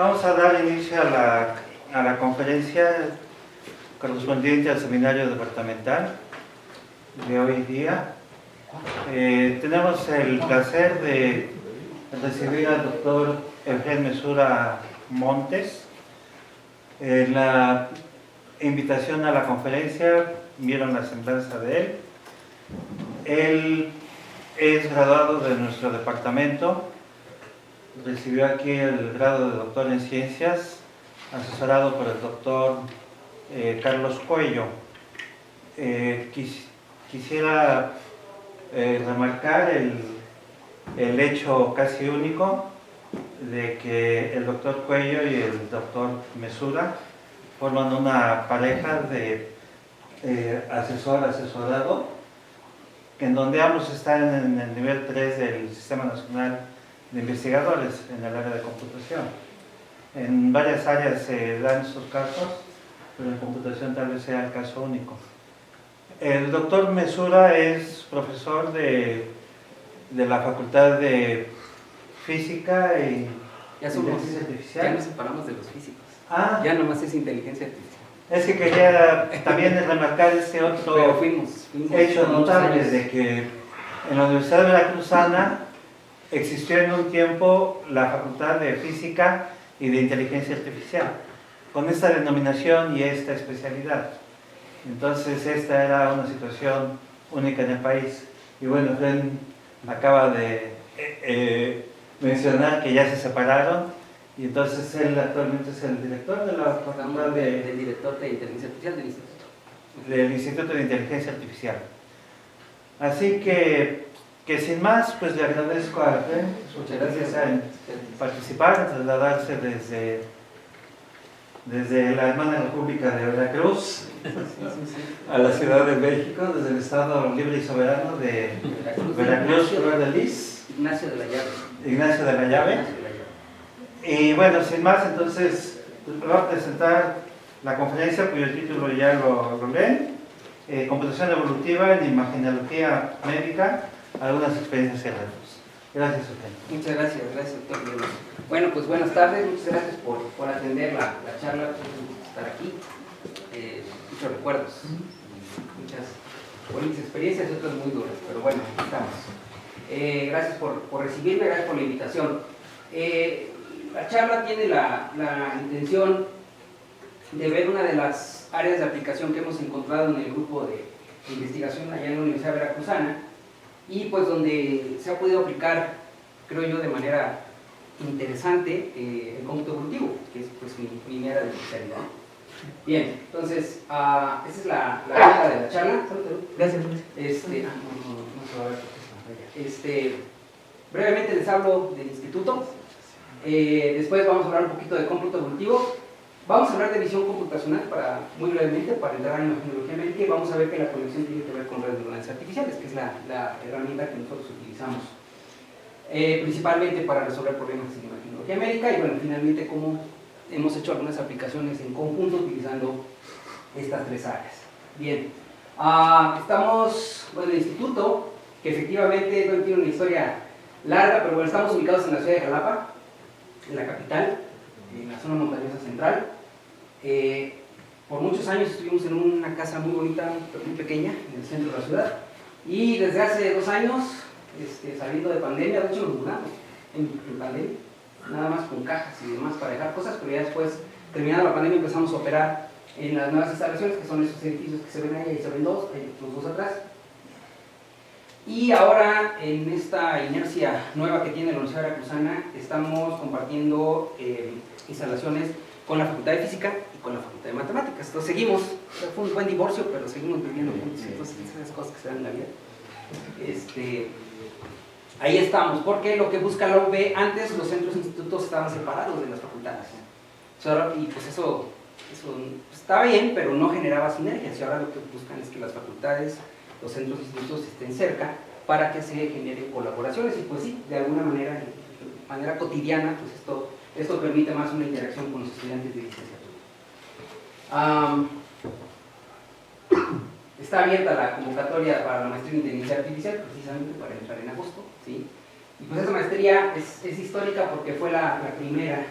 Vamos a dar inicio a la conferencia correspondiente al seminario departamental de hoy día. Tenemos el placer de recibir al doctor Efraín Mesura Montes. La invitación a la conferencia, vieron la semblanza de él. Él es graduado de nuestro departamento. Recibió aquí el grado de doctor en ciencias, asesorado por el doctor Carlos Cuello. Quisiera remarcar el hecho casi único de que el doctor Cuello y el doctor Mesura forman una pareja de asesor-asesorado, en donde ambos están en el nivel 3 del Sistema Nacional de Investigadores en el área de computación. En varias áreas se dan estos casos, pero en computación tal vez sea el caso único. El doctor Mesura es profesor de la Facultad de Física y Inteligencia Artificial. Ya nos separamos de los físicos. Ya nomás es inteligencia artificial. Es que quería también remarcar este otro Pero fuimos hecho notable de que en la Universidad Veracruzana existió en un tiempo la Facultad de Física y de Inteligencia Artificial, con esta denominación y esta especialidad. Entonces esta era una situación única en el país. Y bueno, Fren acaba de mencionar que ya se separaron, y entonces él actualmente es el director de la Facultad del director de Inteligencia Artificial del Instituto de Inteligencia Artificial. Así que sin más, pues le agradezco a Fren su presencia en participar, en trasladarse desde la hermana República de Veracruz a la Ciudad de México, desde el Estado Libre y Soberano de Veracruz, Flor de Lis. Ignacio de la Llave. Ignacio de la Llave. Y bueno, sin más, entonces voy a presentar la conferencia cuyo título ya lo leen: Computación evolutiva en imagenología médica, algunas experiencias y retos. Gracias, Eugenio. Muchas gracias, doctor. Bueno, pues buenas tardes, muchas gracias por atender la charla, por estar aquí. Muchos recuerdos, muchas bonitas experiencias y otras muy duras, pero bueno, aquí estamos. Gracias por recibirme, gracias por la invitación. La charla tiene la intención de ver una de las áreas de aplicación que hemos encontrado en el grupo de investigación allá en la Universidad Veracruzana, y pues donde se ha podido aplicar, creo yo, de manera interesante el cómputo evolutivo, que es pues mi área de especialidad. Bien, entonces, esta es la agenda de la charla. Gracias. Brevemente les hablo del instituto. Después vamos a hablar un poquito de cómputo evolutivo. Vamos a hablar de visión computacional muy brevemente para entrar en imagenología médica, y vamos a ver que la conexión tiene que ver con redes neuronales artificiales, que es la herramienta que nosotros utilizamos principalmente para resolver problemas en imagenología médica, y bueno, finalmente cómo hemos hecho algunas aplicaciones en conjunto utilizando estas tres áreas. Bien, estamos en el instituto, que efectivamente no tiene una historia larga, pero bueno, estamos ubicados en la ciudad de Jalapa, en la capital, en la zona montañosa central. Por muchos años estuvimos en una casa muy bonita, muy pequeña, en el centro de la ciudad, y desde hace 2 años, saliendo de pandemia, de hecho nos mudamos en pandemia, nada más con cajas y demás para dejar cosas, pero ya después, terminada la pandemia, empezamos a operar en las nuevas instalaciones, que son esos edificios que se ven ahí, y se ven los dos atrás. Y ahora, en esta inercia nueva que tiene la Universidad Veracruzana, estamos compartiendo instalaciones con la Facultad de Física y con la Facultad de Matemáticas. Entonces seguimos, fue un buen divorcio, pero seguimos viviendo juntos, entonces esas cosas que se dan en la vida. Ahí estamos, porque lo que busca la UB, antes los centros e institutos estaban separados de las facultades. Y pues eso estaba bien, pero no generaba sinergias, y ahora lo que buscan es que las facultades, los centros e institutos estén cerca para que se generen colaboraciones, y pues sí, de alguna manera, de manera cotidiana, pues esto permite más una interacción con los estudiantes de licenciatura. Está abierta la convocatoria para la maestría en inteligencia artificial, precisamente para entrar en agosto, ¿sí? Y pues esa maestría es histórica porque fue la primera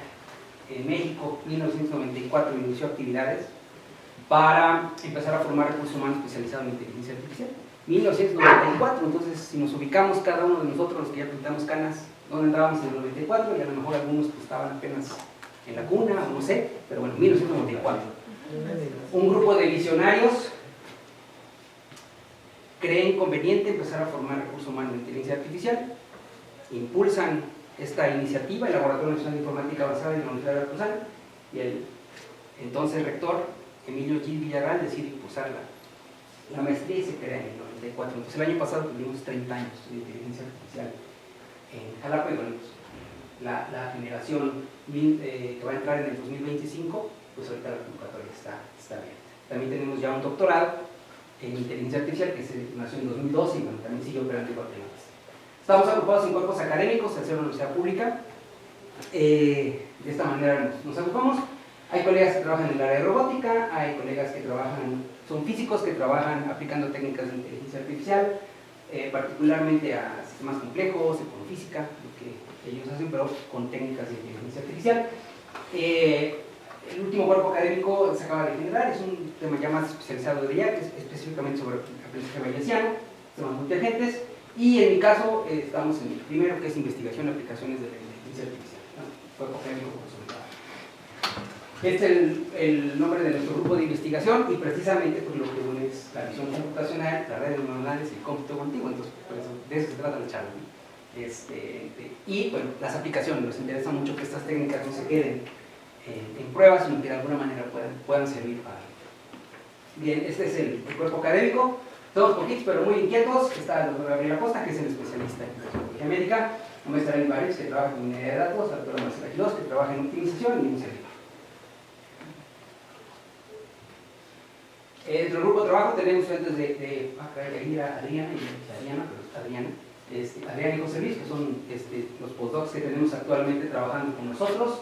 en México, 1994, inició actividades para empezar a formar recursos humanos especializados en inteligencia artificial. 1994, entonces si nos ubicamos cada uno de nosotros, los que ya pintamos canas, ¿dónde entrábamos en el 94? Y a lo mejor algunos pues, estaban apenas en la cuna, o no sé, pero bueno, 1994. Un grupo de visionarios creen conveniente empezar a formar recursos humanos en inteligencia artificial, impulsan esta iniciativa, el Laboratorio Nacional de Informática Avanzada de la Universidad de Veracruzana, y el entonces rector Emilio Gil Villarreal decide impulsar la maestría y se crea en el 94. Entonces el año pasado tuvimos 30 años de inteligencia artificial en Jalapa y bueno, pues, la generación que va a entrar en el 2025, pues ahorita la convocatoria está abierta. También tenemos ya un doctorado en inteligencia artificial que se nació en 2012 y bueno, también sigue operando igual que antes. Estamos agrupados en cuerpos académicos, al ser una universidad pública. De esta manera nos agrupamos. Hay colegas que trabajan en el área de robótica, hay colegas que son físicos que trabajan aplicando técnicas de inteligencia artificial, particularmente a sistemas complejos, econofísica, lo que ellos hacen, pero con técnicas de inteligencia artificial. El último cuerpo académico se acaba de generar, es un tema ya más especializado de IA, que es específicamente sobre aprendizaje bayesiano, temas multiagentes, y en mi caso estamos en el primero, que es investigación y aplicaciones de la inteligencia artificial, ¿no? Cuerpo académico consolidado. Este es el nombre de nuestro grupo de investigación y precisamente pues, lo que une es la visión computacional, las redes neuronales y el cómputo cuántico, entonces por eso, de eso se trata la charla. Y bueno, las aplicaciones, nos interesa mucho que estas técnicas no se queden en pruebas, sino que de alguna manera puedan servir para algo. Bien, este es el cuerpo académico, todos poquitos pero muy inquietos. Está el doctor Gabriel Acosta, que es el especialista en tecnología médica, la maestra Eli Barrios, que trabaja en minería de datos, la doctora Marcela Quirós, que trabaja en optimización, y un servidor. Dentro del grupo de trabajo tenemos estudiantes de Adriana y José Luis, que son los postdocs que tenemos actualmente trabajando con nosotros.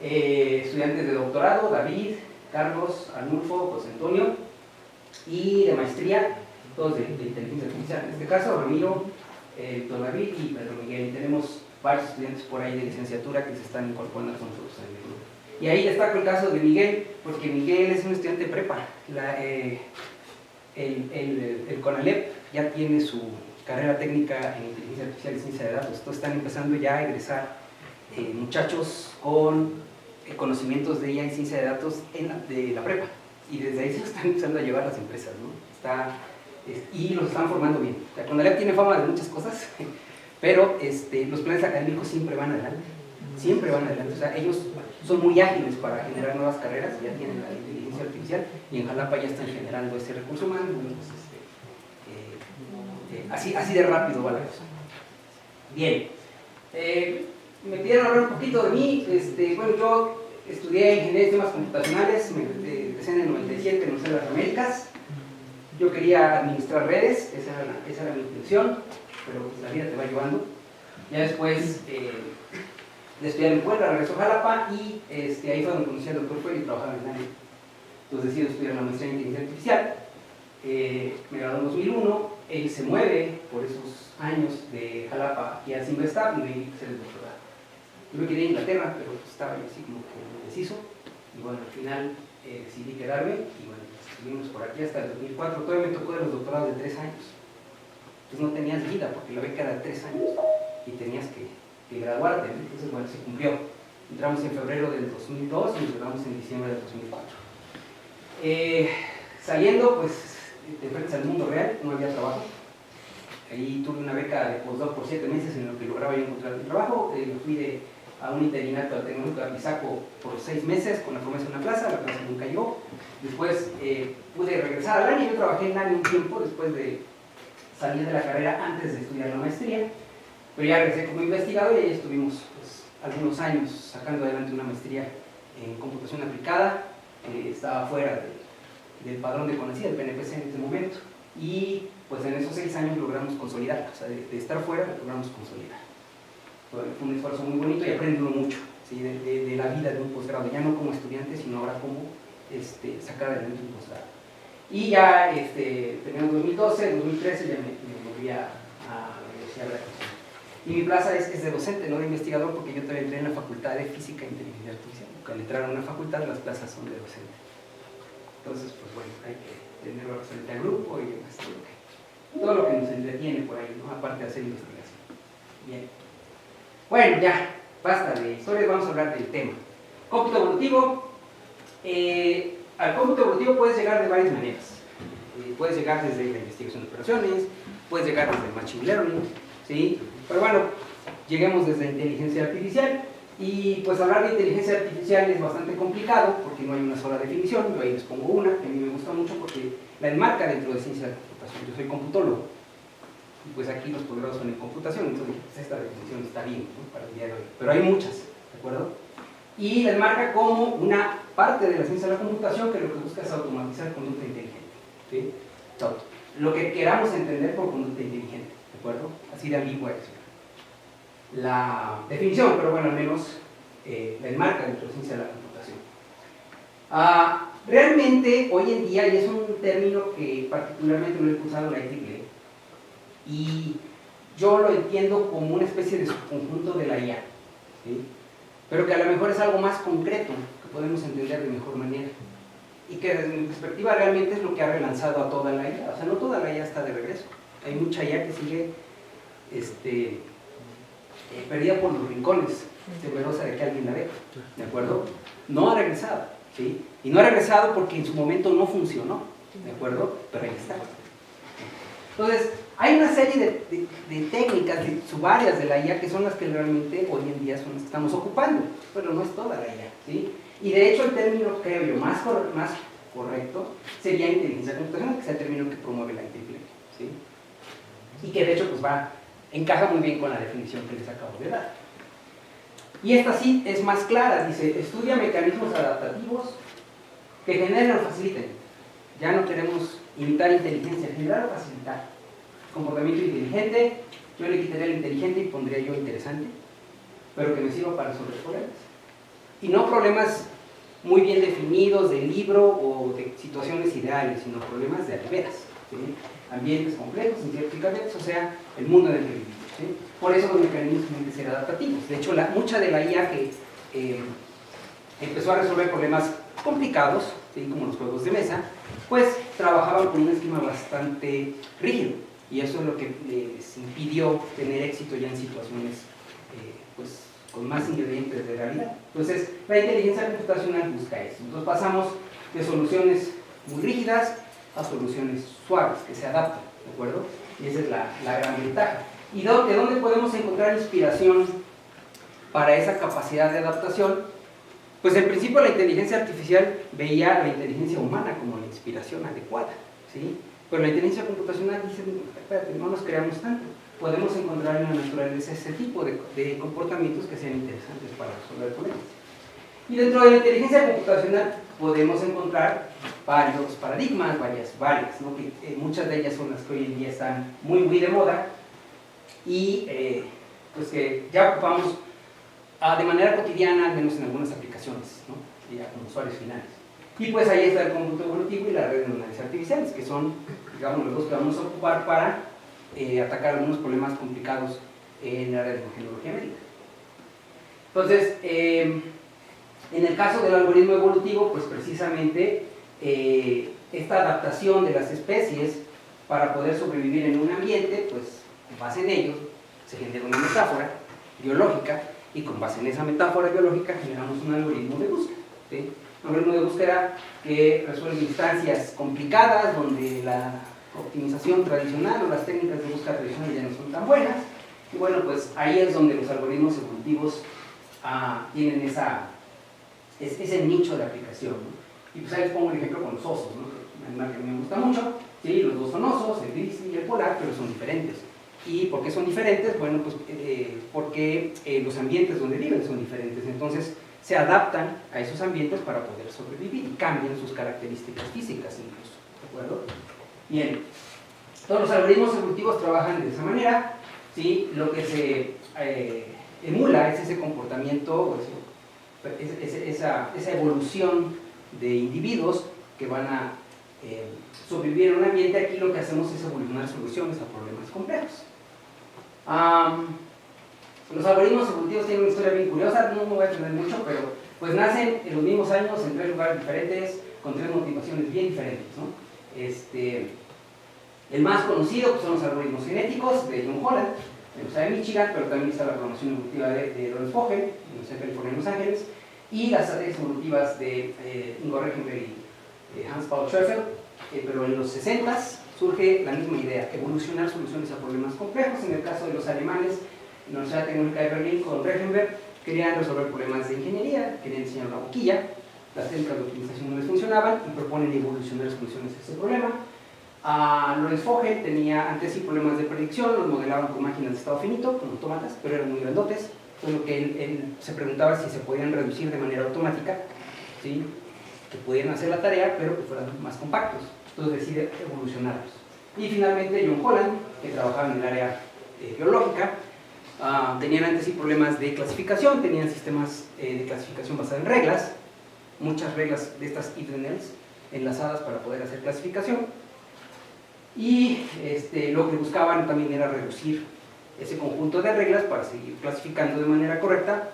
Estudiantes de doctorado, David, Carlos, Arnulfo, José Antonio, y de maestría, todos de inteligencia artificial. En este caso, Ramiro, Don David y Pedro Miguel. Y tenemos varios estudiantes por ahí de licenciatura que se están incorporando con nosotros en el grupo. Y ahí destaco el caso de Miguel, porque Miguel es un estudiante de prepa. El CONALEP ya tiene su carrera técnica en inteligencia artificial y ciencia de datos. Entonces están empezando ya a egresar muchachos con conocimientos de IA y ciencia de datos de la prepa. Y desde ahí se están empezando a llevar las empresas, ¿no? Y los están formando bien. La CONALEP tiene fama de muchas cosas, pero los planes académicos siempre van adelante. Siempre van adelante. O sea, ellos son muy ágiles para generar nuevas carreras, ya tienen la inteligencia artificial y en Jalapa ya están generando ese recurso humano. Bueno, pues, así de rápido va la cosa. Bien. Me pidieron hablar un poquito de mí. Bueno, yo estudié ingeniería de sistemas computacionales, me empecé en el 97 en la Universidad de las Américas. Yo quería administrar redes, esa era mi intención, pero pues, la vida te va llevando. Ya después de estudiar en Puebla, regresó a Jalapa y ahí fue donde conocí al doctor Fuero y trabajaba en el área. Entonces decido estudiar la maestría en inteligencia artificial. Me gradué en 2001, él se mueve por esos años de Jalapa aquí a Simvestab y me iba a hacer el doctorado. Yo me quedé en Inglaterra, pero estaba yo así como que indeciso. Y bueno, al final decidí quedarme y bueno, estuvimos por aquí hasta el 2004. Todavía me tocó de los doctorados de 3 años. Entonces no tenías vida porque la beca era de 3 años y tenías que graduarte. Entonces bueno, se cumplió. Entramos en febrero del 2002 y nos graduamos en diciembre del 2004. Saliendo, pues, te enfrentas al mundo real, no había trabajo. Ahí tuve una beca de postdoc por 7 meses en lo que lograba yo encontrar un trabajo. Me fui a un interinato al Tecnológico de Apizaco por 6 meses con la promesa de una plaza, la plaza nunca llegó. Después pude regresar al año, yo trabajé en ANI un tiempo después de salir de la carrera antes de estudiar la maestría, pero ya regresé como investigador y ahí estuvimos pues, algunos años sacando adelante una maestría en computación aplicada. Estaba fuera del padrón de CONACYT, del PNPC en ese momento, y pues en esos 6 años logramos consolidar, o sea, de estar fuera logramos consolidar. Fue un esfuerzo muy bonito y aprende uno mucho, ¿sí? de la vida de un posgrado, ya no como estudiante, sino ahora como sacar adelante un posgrado. Y ya terminando 2012, 2013 ya me volví a la Universidad de Veracruz. Y mi plaza es de docente, no de investigador, porque yo también entré en la Facultad de Física e Inteligencia Artificial. Al entrar a una facultad, las plazas son de docente. Entonces, pues bueno, hay que tenerlo frente al grupo y demás, todo lo que nos entretiene por ahí, ¿no? Aparte de hacer investigación. Bien. Bueno, ya, basta de historias, vamos a hablar del tema. Cómputo evolutivo. Al cómputo evolutivo puedes llegar de varias maneras. Puedes llegar desde la investigación de operaciones, puedes llegar desde el machine learning, ¿sí? Pero bueno, lleguemos desde la inteligencia artificial. Y pues hablar de inteligencia artificial es bastante complicado porque no hay una sola definición. Yo ahí les pongo una que a mí me gusta mucho porque la enmarca dentro de ciencia de la computación. Yo soy computólogo y pues aquí los posgrados son en computación, entonces pues esta definición está bien, ¿no? Para el día de hoy. Pero hay muchas, ¿de acuerdo? Y la enmarca como una parte de la ciencia de la computación que lo que busca es automatizar conducta inteligente, ¿sí? Entonces, lo que queramos entender por conducta inteligente, ¿de acuerdo? Así de ambigua es la definición, pero bueno, al menos la enmarca dentro de ciencia de la computación. Realmente, hoy en día, y es un término que particularmente lo he usado en la IEEE, y yo lo entiendo como una especie de subconjunto de la IA, ¿sí? Pero que a lo mejor es algo más concreto, que podemos entender de mejor manera, y que desde mi perspectiva realmente es lo que ha relanzado a toda la IA. O sea, no toda la IA está de regreso, hay mucha IA que sigue perdida por los rincones, temerosa de que alguien la vea, ¿de acuerdo? No ha regresado, ¿sí? Y no ha regresado porque en su momento no funcionó, ¿de acuerdo? Pero ahí está. Entonces, hay una serie de técnicas, de subáreas de la IA que son las que realmente hoy en día son las que estamos ocupando, pero no es toda la IA, ¿sí? Y de hecho el término, creo yo, más correcto sería inteligencia computacional, que es el término que promueve la IEEE, ¿sí? Y que de hecho pues encaja muy bien con la definición que les acabo de dar. Y esta sí es más clara, dice, estudia mecanismos adaptativos que generen o faciliten. Ya no queremos imitar inteligencia, generar o facilitar. Comportamiento inteligente, yo le quitaría el inteligente y pondría yo interesante, pero que me sirva para resolver problemas. Y no problemas muy bien definidos de libro o de situaciones ideales, sino problemas de veras, ¿sí? Ambientes complejos, inciertos y cambiantes, o sea, el mundo en el que vivimos, ¿sí? Por eso los mecanismos tienen que ser adaptativos. De hecho, mucha de la IA que empezó a resolver problemas complicados, ¿sí? Como los juegos de mesa, pues trabajaban con un esquema bastante rígido, y eso es lo que les impidió tener éxito ya en situaciones pues, con más ingredientes de realidad. Entonces, la inteligencia computacional busca eso. Entonces pasamos de soluciones muy rígidas a soluciones suaves, que se adaptan, ¿de acuerdo? Y esa es la gran ventaja. ¿Y de dónde podemos encontrar inspiración para esa capacidad de adaptación? Pues en principio la inteligencia artificial veía a la inteligencia humana como la inspiración adecuada, ¿sí? Pero la inteligencia computacional dice, espérate, no nos creamos tanto. Podemos encontrar en la naturaleza ese tipo de comportamientos que sean interesantes para resolver problemas. Y dentro de la inteligencia computacional podemos encontrar varios paradigmas, varias, ¿no? Que muchas de ellas son las que hoy en día están muy de moda y pues que ya ocupamos de manera cotidiana, al menos en algunas aplicaciones, ¿no? Ya como usuarios finales. Y pues ahí está el cómputo evolutivo y la red de neuronales artificiales, que son, digamos, los dos que vamos a ocupar para atacar algunos problemas complicados en la red de genealogía médica. Entonces, en el caso del algoritmo evolutivo, pues precisamente esta adaptación de las especies para poder sobrevivir en un ambiente, pues con base en ello se genera una metáfora biológica y con base en esa metáfora biológica generamos un algoritmo de búsqueda, ¿sí? Un algoritmo de búsqueda que resuelve instancias complicadas donde la optimización tradicional o las técnicas de búsqueda tradicional ya no son tan buenas, y bueno, pues ahí es donde los algoritmos evolutivos tienen ese nicho de aplicación, ¿no? Y pues ahí les pongo el ejemplo con los osos, ¿no? Una que me gusta mucho, ¿sí? Los dos son osos, el gris y el polar, pero son diferentes. ¿Y por qué son diferentes? Bueno, pues porque los ambientes donde viven son diferentes, entonces se adaptan a esos ambientes para poder sobrevivir y cambian sus características físicas incluso, ¿de acuerdo? Bien, todos los algoritmos evolutivos trabajan de esa manera, ¿sí? Lo que se emula es ese comportamiento, esa evolución de individuos que van a sobrevivir en un ambiente. Aquí lo que hacemos es evolucionar soluciones a problemas complejos. Los algoritmos evolutivos tienen una historia bien curiosa, no me voy a extender mucho, pero pues nacen en los mismos años, en 3 lugares diferentes, con 3 motivaciones bien diferentes, ¿no? El más conocido pues, son los algoritmos genéticos de John Holland, en la Universidad de Michigan, pero también está la programación evolutiva de Lawrence Vogel, en la Universidad de California en Los Ángeles, y las estrategias evolutivas de Ingo Reichenberg y Hans Paul Schäfer, pero en los 60s surge la misma idea, evolucionar soluciones a problemas complejos. En el caso de los alemanes, en la Universidad Tecnológica de Berlín con Reichenberg, querían resolver problemas de ingeniería, querían diseñar una boquilla, las técnicas de optimización no les funcionaban y proponen evolucionar soluciones a ese problema. Lawrence Vogel tenía antes sí problemas de predicción, los modelaban con máquinas de estado finito, con autómatas, pero eran muy grandotes, con lo que él se preguntaba si se podían reducir de manera automática, ¿sí? Que pudieran hacer la tarea, pero que fueran más compactos. Entonces decide evolucionarlos. Y finalmente John Holland, que trabajaba en el área biológica, tenían antes sí problemas de clasificación, tenían sistemas de clasificación basados en reglas, muchas reglas de estas if-then-else enlazadas para poder hacer clasificación, y lo que buscaban también era reducir ese conjunto de reglas para seguir clasificando de manera correcta,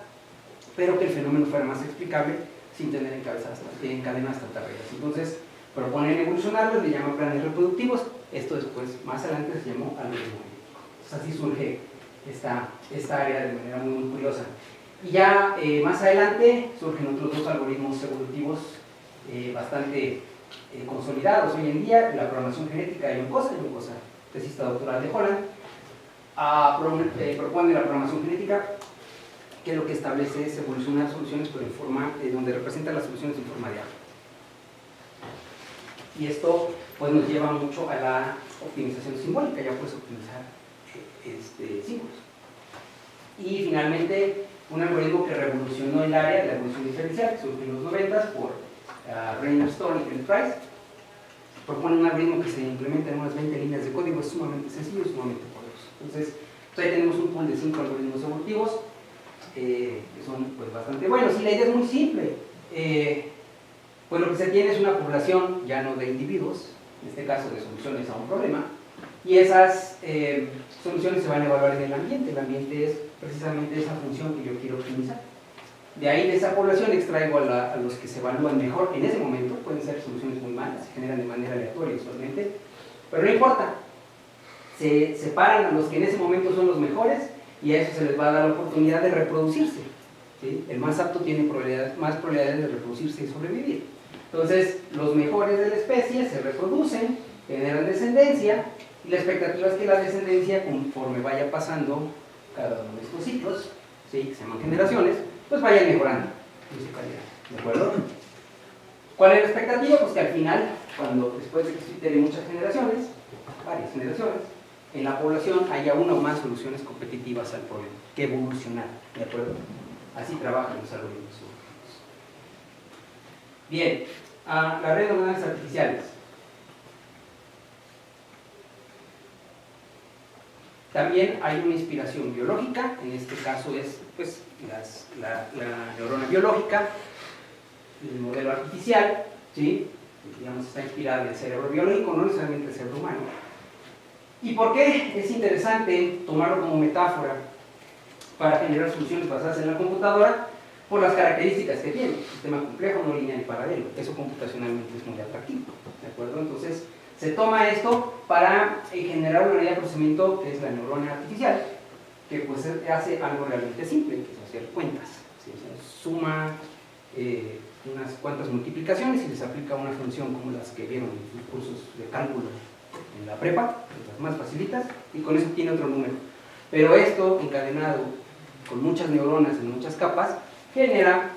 pero que el fenómeno fuera más explicable sin tener encadenadas tantas reglas. Entonces proponen evolucionarlos, le llaman planes reproductivos. Esto después, más adelante, se llamó algoritmo genético. Entonces así surge esta área de manera muy, muy curiosa. Y ya más adelante surgen otros dos algoritmos evolutivos bastante consolidados hoy en día: la programación genética de John Kosa, tesista doctoral de Holland, propone la programación genética, que lo que establece es evolucionar soluciones, pero en forma donde representa las soluciones en forma de árbol. Y esto pues nos lleva mucho a la optimización simbólica, ya puedes optimizar símbolos. Y finalmente, un algoritmo que revolucionó el área de la evolución diferencial, que surgió en los 90 por Rainer Storm y Kenneth Price, propone un algoritmo que se implementa en unas 20 líneas de código, es sumamente sencillo y sumamente poderoso. Entonces, ahí tenemos un pool de 5 algoritmos evolutivos, que son pues, bastante buenos, y la idea es muy simple. Pues lo que se tiene es una población ya no de individuos, en este caso de soluciones a un problema, y esas soluciones se van a evaluar en el ambiente. El ambiente es precisamente esa función que yo quiero optimizar. De ahí, de esa población, extraigo a los que se evalúan mejor en ese momento. Pueden ser soluciones muy malas, se generan de manera aleatoria usualmente, pero no importa. Se separan a los que en ese momento son los mejores, y a eso se les va a dar la oportunidad de reproducirse, ¿sí? El más apto tiene más probabilidades de reproducirse y sobrevivir. Entonces, los mejores de la especie se reproducen, generan descendencia, y la expectativa es que la descendencia, conforme vaya pasando cada uno de estos ciclos, ¿sí? Que se llaman generaciones, pues vaya mejorando en su calidad. ¿De acuerdo? ¿Cuál es la expectativa? Pues que al final, después de que se iteren muchas generaciones, varias generaciones, en la población haya una o más soluciones competitivas al problema, que evolucionar. ¿De acuerdo? Así trabajan los algoritmos. Bien, la red de neuronas artificiales. También hay una inspiración biológica, en este caso es pues, la neurona biológica, el modelo artificial, ¿sí? Digamos, está inspirada en el cerebro biológico, no necesariamente el cerebro humano. ¿Y por qué es interesante tomarlo como metáfora para generar soluciones basadas en la computadora? Por las características que tiene: sistema complejo, no lineal y paralelo. Eso computacionalmente es muy atractivo, ¿de acuerdo? Entonces, se toma esto para generar una unidad de procesamiento que es la neurona artificial, que pues hace algo realmente simple, que es hacer cuentas, ¿sí? O sea, suma unas cuantas multiplicaciones y les aplica una función como las que vieron en sus cursos de cálculo en la prepa, las más facilitas, y con eso tiene otro número. Pero esto, encadenado con muchas neuronas en muchas capas, genera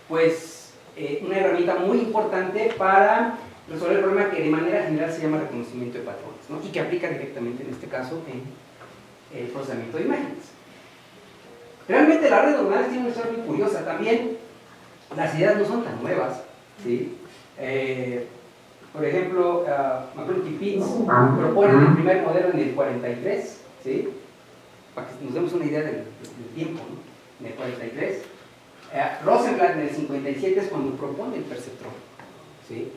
una herramienta muy importante para resolver el problema que de manera general se llama reconocimiento de patrones, ¿no? Y que aplica directamente en este caso en el procesamiento de imágenes. Realmente la red de neuronales tiene una historia muy curiosa. También las ideas no son tan nuevas, ¿sí? Por ejemplo, McClure y Pitts proponen el primer modelo en el 43, ¿sí? Para que nos demos una idea del tiempo, ¿no? En el 43. Rosenblatt en el 57 es cuando propone el perceptrón, ¿sí?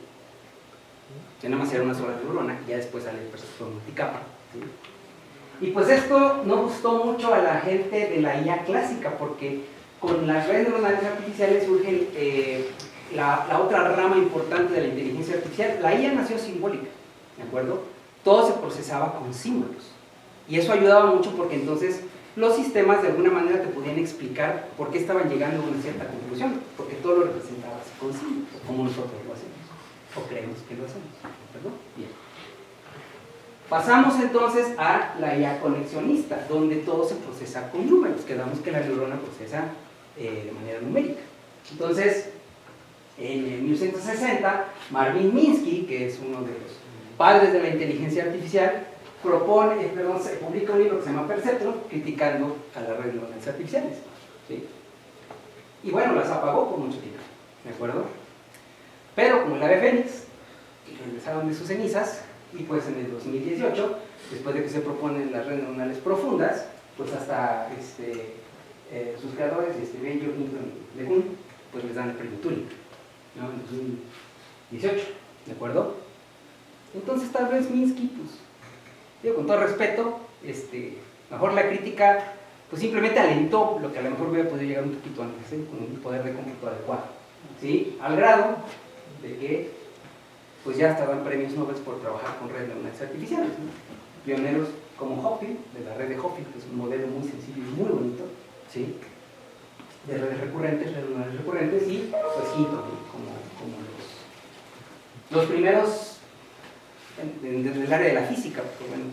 Que nada más era una sola neurona, y ya después sale el perceptrón multicapa, ¿sí? Y pues esto no gustó mucho a la gente de la IA clásica, porque con las redes neuronales artificiales surge la otra rama importante de la inteligencia artificial. La IA nació simbólica, ¿de acuerdo? Todo se procesaba con símbolos. Y eso ayudaba mucho porque entonces los sistemas de alguna manera te podían explicar por qué estaban llegando a una cierta conclusión, porque todo lo representabas con símbolos, como nosotros lo hacemos, o creemos que lo hacemos, ¿verdad? Bien. Pasamos entonces a la IA conexionista, donde todo se procesa con números, quedamos que la neurona procesa de manera numérica. Entonces, en 1960, Marvin Minsky, que es uno de los padres de la inteligencia artificial, se publica un libro que se llama Perceptron, criticando a las redes neuronales artificiales, ¿sí? Y bueno, las apagó por mucho tiempo, ¿de acuerdo? Pero como el ave fénix, regresaron de sus cenizas, y pues en el 2018, después de que se proponen las redes neuronales profundas, pues hasta sus creadores, Benjo, Hinton y LeCun, pues les dan el premio Turing, ¿no? En 2018, ¿de acuerdo? Entonces tal vez Minsky, pues, digo, con todo respeto, mejor la crítica, pues simplemente alentó lo que a lo mejor hubiera podido llegar un poquito antes, con un poder de cómputo adecuado, ¿sí? Al grado de que, pues ya hasta dan premios Nobel por trabajar con redes neuronales artificiales, ¿no? Pioneros como Hopfield, de la red de Hopfield, que es un modelo muy sencillo y muy bonito, ¿sí? De redes recurrentes, redes neuronales recurrentes, y pues Hinton, como los primeros desde el área de la física, porque bueno,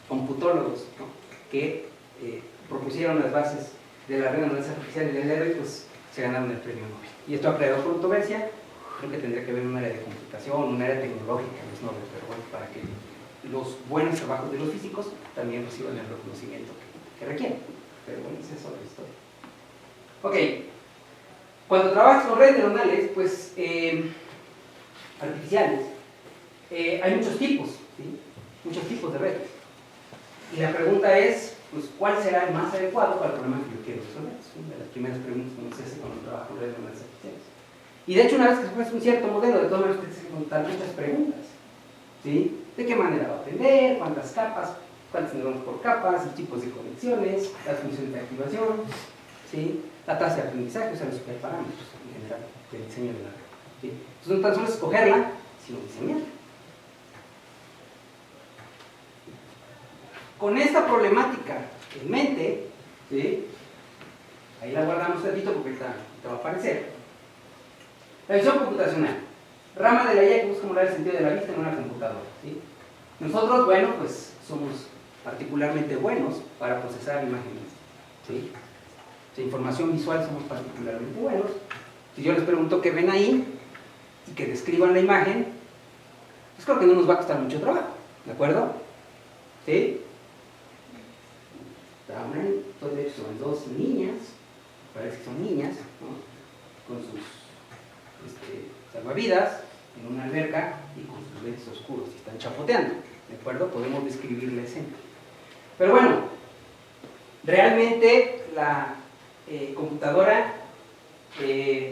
computólogos, ¿no? Que propusieron las bases de la red de neuronales artificiales del día de hoy, pues se ganaron el premio Nobel. Y esto ha creado controversia, creo que tendría que ver un área de computación, un área tecnológica, los Nobel, pero bueno, para que los buenos trabajos de los físicos también reciban el reconocimiento que requieren. Pero bueno, esa es otra historia. Ok, cuando trabajas con redes neuronales, pues artificiales, hay muchos tipos, ¿sí? Muchos tipos de redes. Y la pregunta es, pues, ¿cuál será el más adecuado para el problema que yo quiero resolver? Es una de las primeras preguntas que uno se hace cuando trabaja con redes neuronales artificiales. Y de hecho, una vez que escoges un cierto modelo, de todas maneras tienes que preguntar muchas preguntas, ¿sí? ¿De qué manera va a aprender? ¿Cuántas capas? ¿Cuántas neuronas por capas? ¿Los tipos de conexiones? ¿Las funciones de activación? ¿Sí? La tasa de aprendizaje, o sea, los superparámetros en general del diseño de la red, ¿sí? Entonces, no tan solo escogerla, sino diseñarla. Con esta problemática en mente, ¿sí? Ahí la guardamos tantito porque ahorita va a aparecer. La visión computacional, rama de la IA que busca modular el sentido de la vista en una computadora, ¿sí? Nosotros, bueno, pues somos particularmente buenos para procesar imágenes, ¿sí? De información visual somos particularmente buenos. Si yo les pregunto qué ven ahí y que describan la imagen, pues creo que no nos va a costar mucho trabajo, ¿de acuerdo? ¿Sí? Entonces, de hecho, son dos niñas, parece que son niñas, ¿no? Con sus salvavidas en una alberca y con sus lentes oscuros y están chapoteando, ¿de acuerdo? Podemos describir la escena. Pero bueno, realmente la computadora,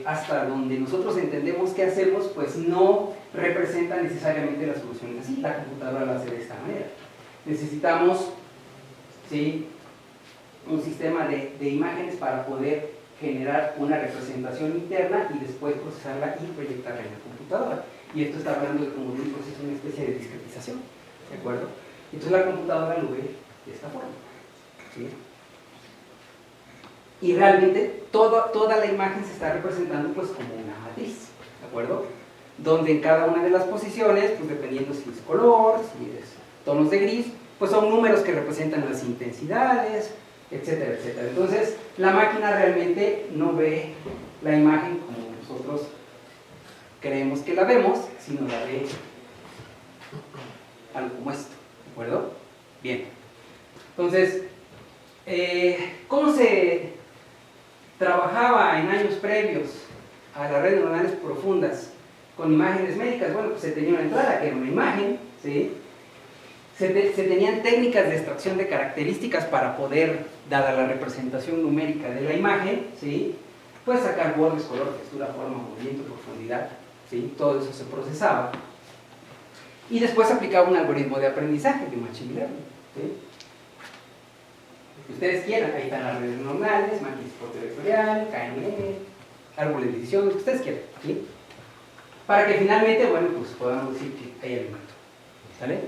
hasta donde nosotros entendemos qué hacemos, pues no representa necesariamente la solución así. La computadora lo hace de esta manera. Necesitamos, ¿sí?, un sistema de imágenes para poder generar una representación interna y después procesarla y proyectarla en la computadora. Y esto está hablando de como de un proceso, una especie de discretización, ¿de acuerdo? Entonces la computadora lo ve de esta forma, ¿sí? Y realmente toda la imagen se está representando pues como una matriz, ¿de acuerdo? Donde en cada una de las posiciones, pues dependiendo si es color, si es tonos de gris, pues son números que representan las intensidades, etcétera, etcétera. Entonces, la máquina realmente no ve la imagen como nosotros creemos que la vemos, sino la ve algo como esto, ¿de acuerdo? Bien. Entonces, ¿cómo se trabajaba en años previos a las redes neuronales profundas con imágenes médicas? Bueno, pues se tenía una entrada que era una imagen, ¿sí? Se tenían técnicas de extracción de características para poder, dada la representación numérica de la imagen, ¿sí?, pues sacar bordes, color, textura, forma, movimiento, profundidad, ¿sí? Todo eso se procesaba. Y después se aplicaba un algoritmo de aprendizaje de machine learning, ¿sí? ustedes quieran. Ahí están las redes neuronales, máquinas vectorial, KNN, árboles de decisión, lo que ustedes quieran, ¿sí? Para que finalmente, bueno, pues podamos decir que hay alimento. ¿Sale?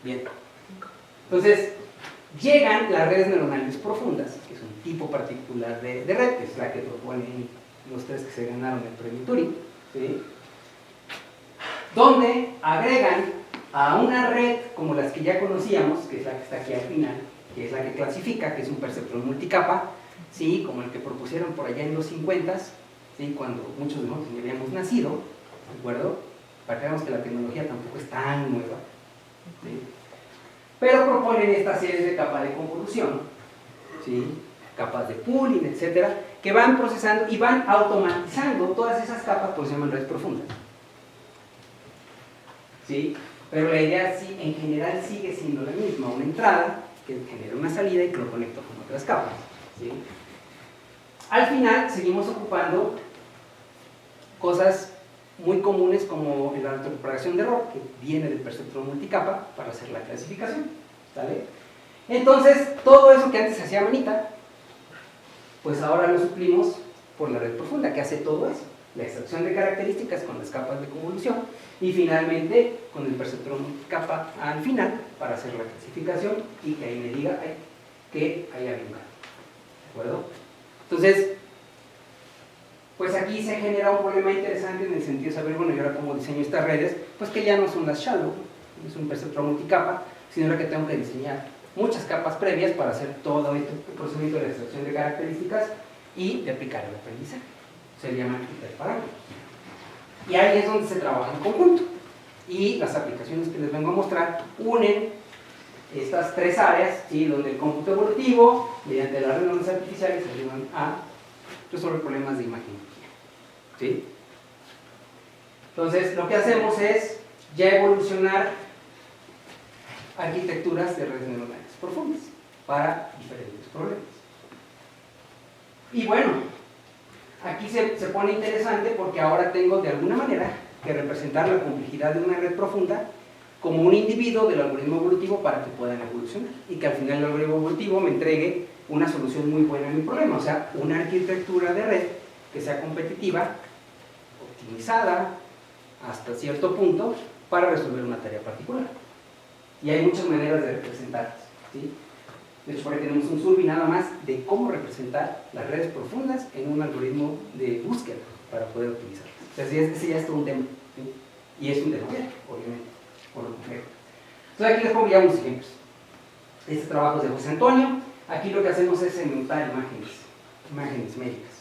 Bien. Entonces, llegan las redes neuronales profundas, que es un tipo particular de red, que es la que proponen los tres que se ganaron el premio Turing, ¿sí? Donde agregan a una red como las que ya conocíamos, que es la que está aquí al final, que es la que clasifica, que es un perceptrón multicapa, ¿sí? Como el que propusieron por allá en los 50s, ¿sí? Cuando muchos de nosotros ya habíamos nacido, ¿de acuerdo? Para que veamos que la tecnología tampoco es tan nueva, ¿sí? Pero proponen esta serie de capas de convolución, ¿sí? Capas de pooling, etcétera, que van procesando y van automatizando todas esas capas, pues se llaman redes profundas, ¿sí? Pero la idea sí, en general sigue siendo la misma, una entrada que genera una salida y que lo conecta con otras capas, ¿sí? Al final seguimos ocupando cosas muy comunes como la autopropagación de error, que viene del perceptrón multicapa para hacer la clasificación, ¿sale? Entonces, todo eso que antes se hacía a manita, pues ahora lo suplimos por la red profunda, que hace todo eso, la extracción de características con las capas de convolución y finalmente con el perceptrón multicapa al final para hacer la clasificación y que ahí me diga que hay algún caso, ¿de acuerdo? Entonces, pues aquí se genera un problema interesante en el sentido de saber, bueno, y ahora cómo diseño estas redes, pues que ya no son las shallow, no es un perceptrón multicapa, sino que tengo que diseñar muchas capas previas para hacer todo este procedimiento de la extracción de características y de aplicar el aprendizaje. Se llaman hiperparámetros. Y ahí es donde se trabaja en conjunto. Y las aplicaciones que les vengo a mostrar unen estas tres áreas, ¿sí? Donde el cómputo evolutivo, mediante las redes artificiales, ayudan a resolver problemas de imagen. ¿Sí? Entonces, lo que hacemos es ya evolucionar arquitecturas de redes neuronales profundas para diferentes problemas. Y bueno, aquí se pone interesante porque ahora tengo de alguna manera que representar la complejidad de una red profunda como un individuo del algoritmo evolutivo para que puedan evolucionar y que al final el algoritmo evolutivo me entregue una solución muy buena a mi problema, o sea, una arquitectura de red que sea competitiva, optimizada hasta cierto punto para resolver una tarea particular. Y hay muchas maneras de representarlas, ¿sí? De hecho, por ahí tenemos un survey nada más de cómo representar las redes profundas en un algoritmo de búsqueda para poder optimizarlas. Entonces, ese ya es todo un tema, ¿sí? Y es un tema, obviamente, por lo complejo. Entonces, aquí les pongo ya unos ejemplos. Este trabajo es de José Antonio. Aquí lo que hacemos es segmentar imágenes médicas.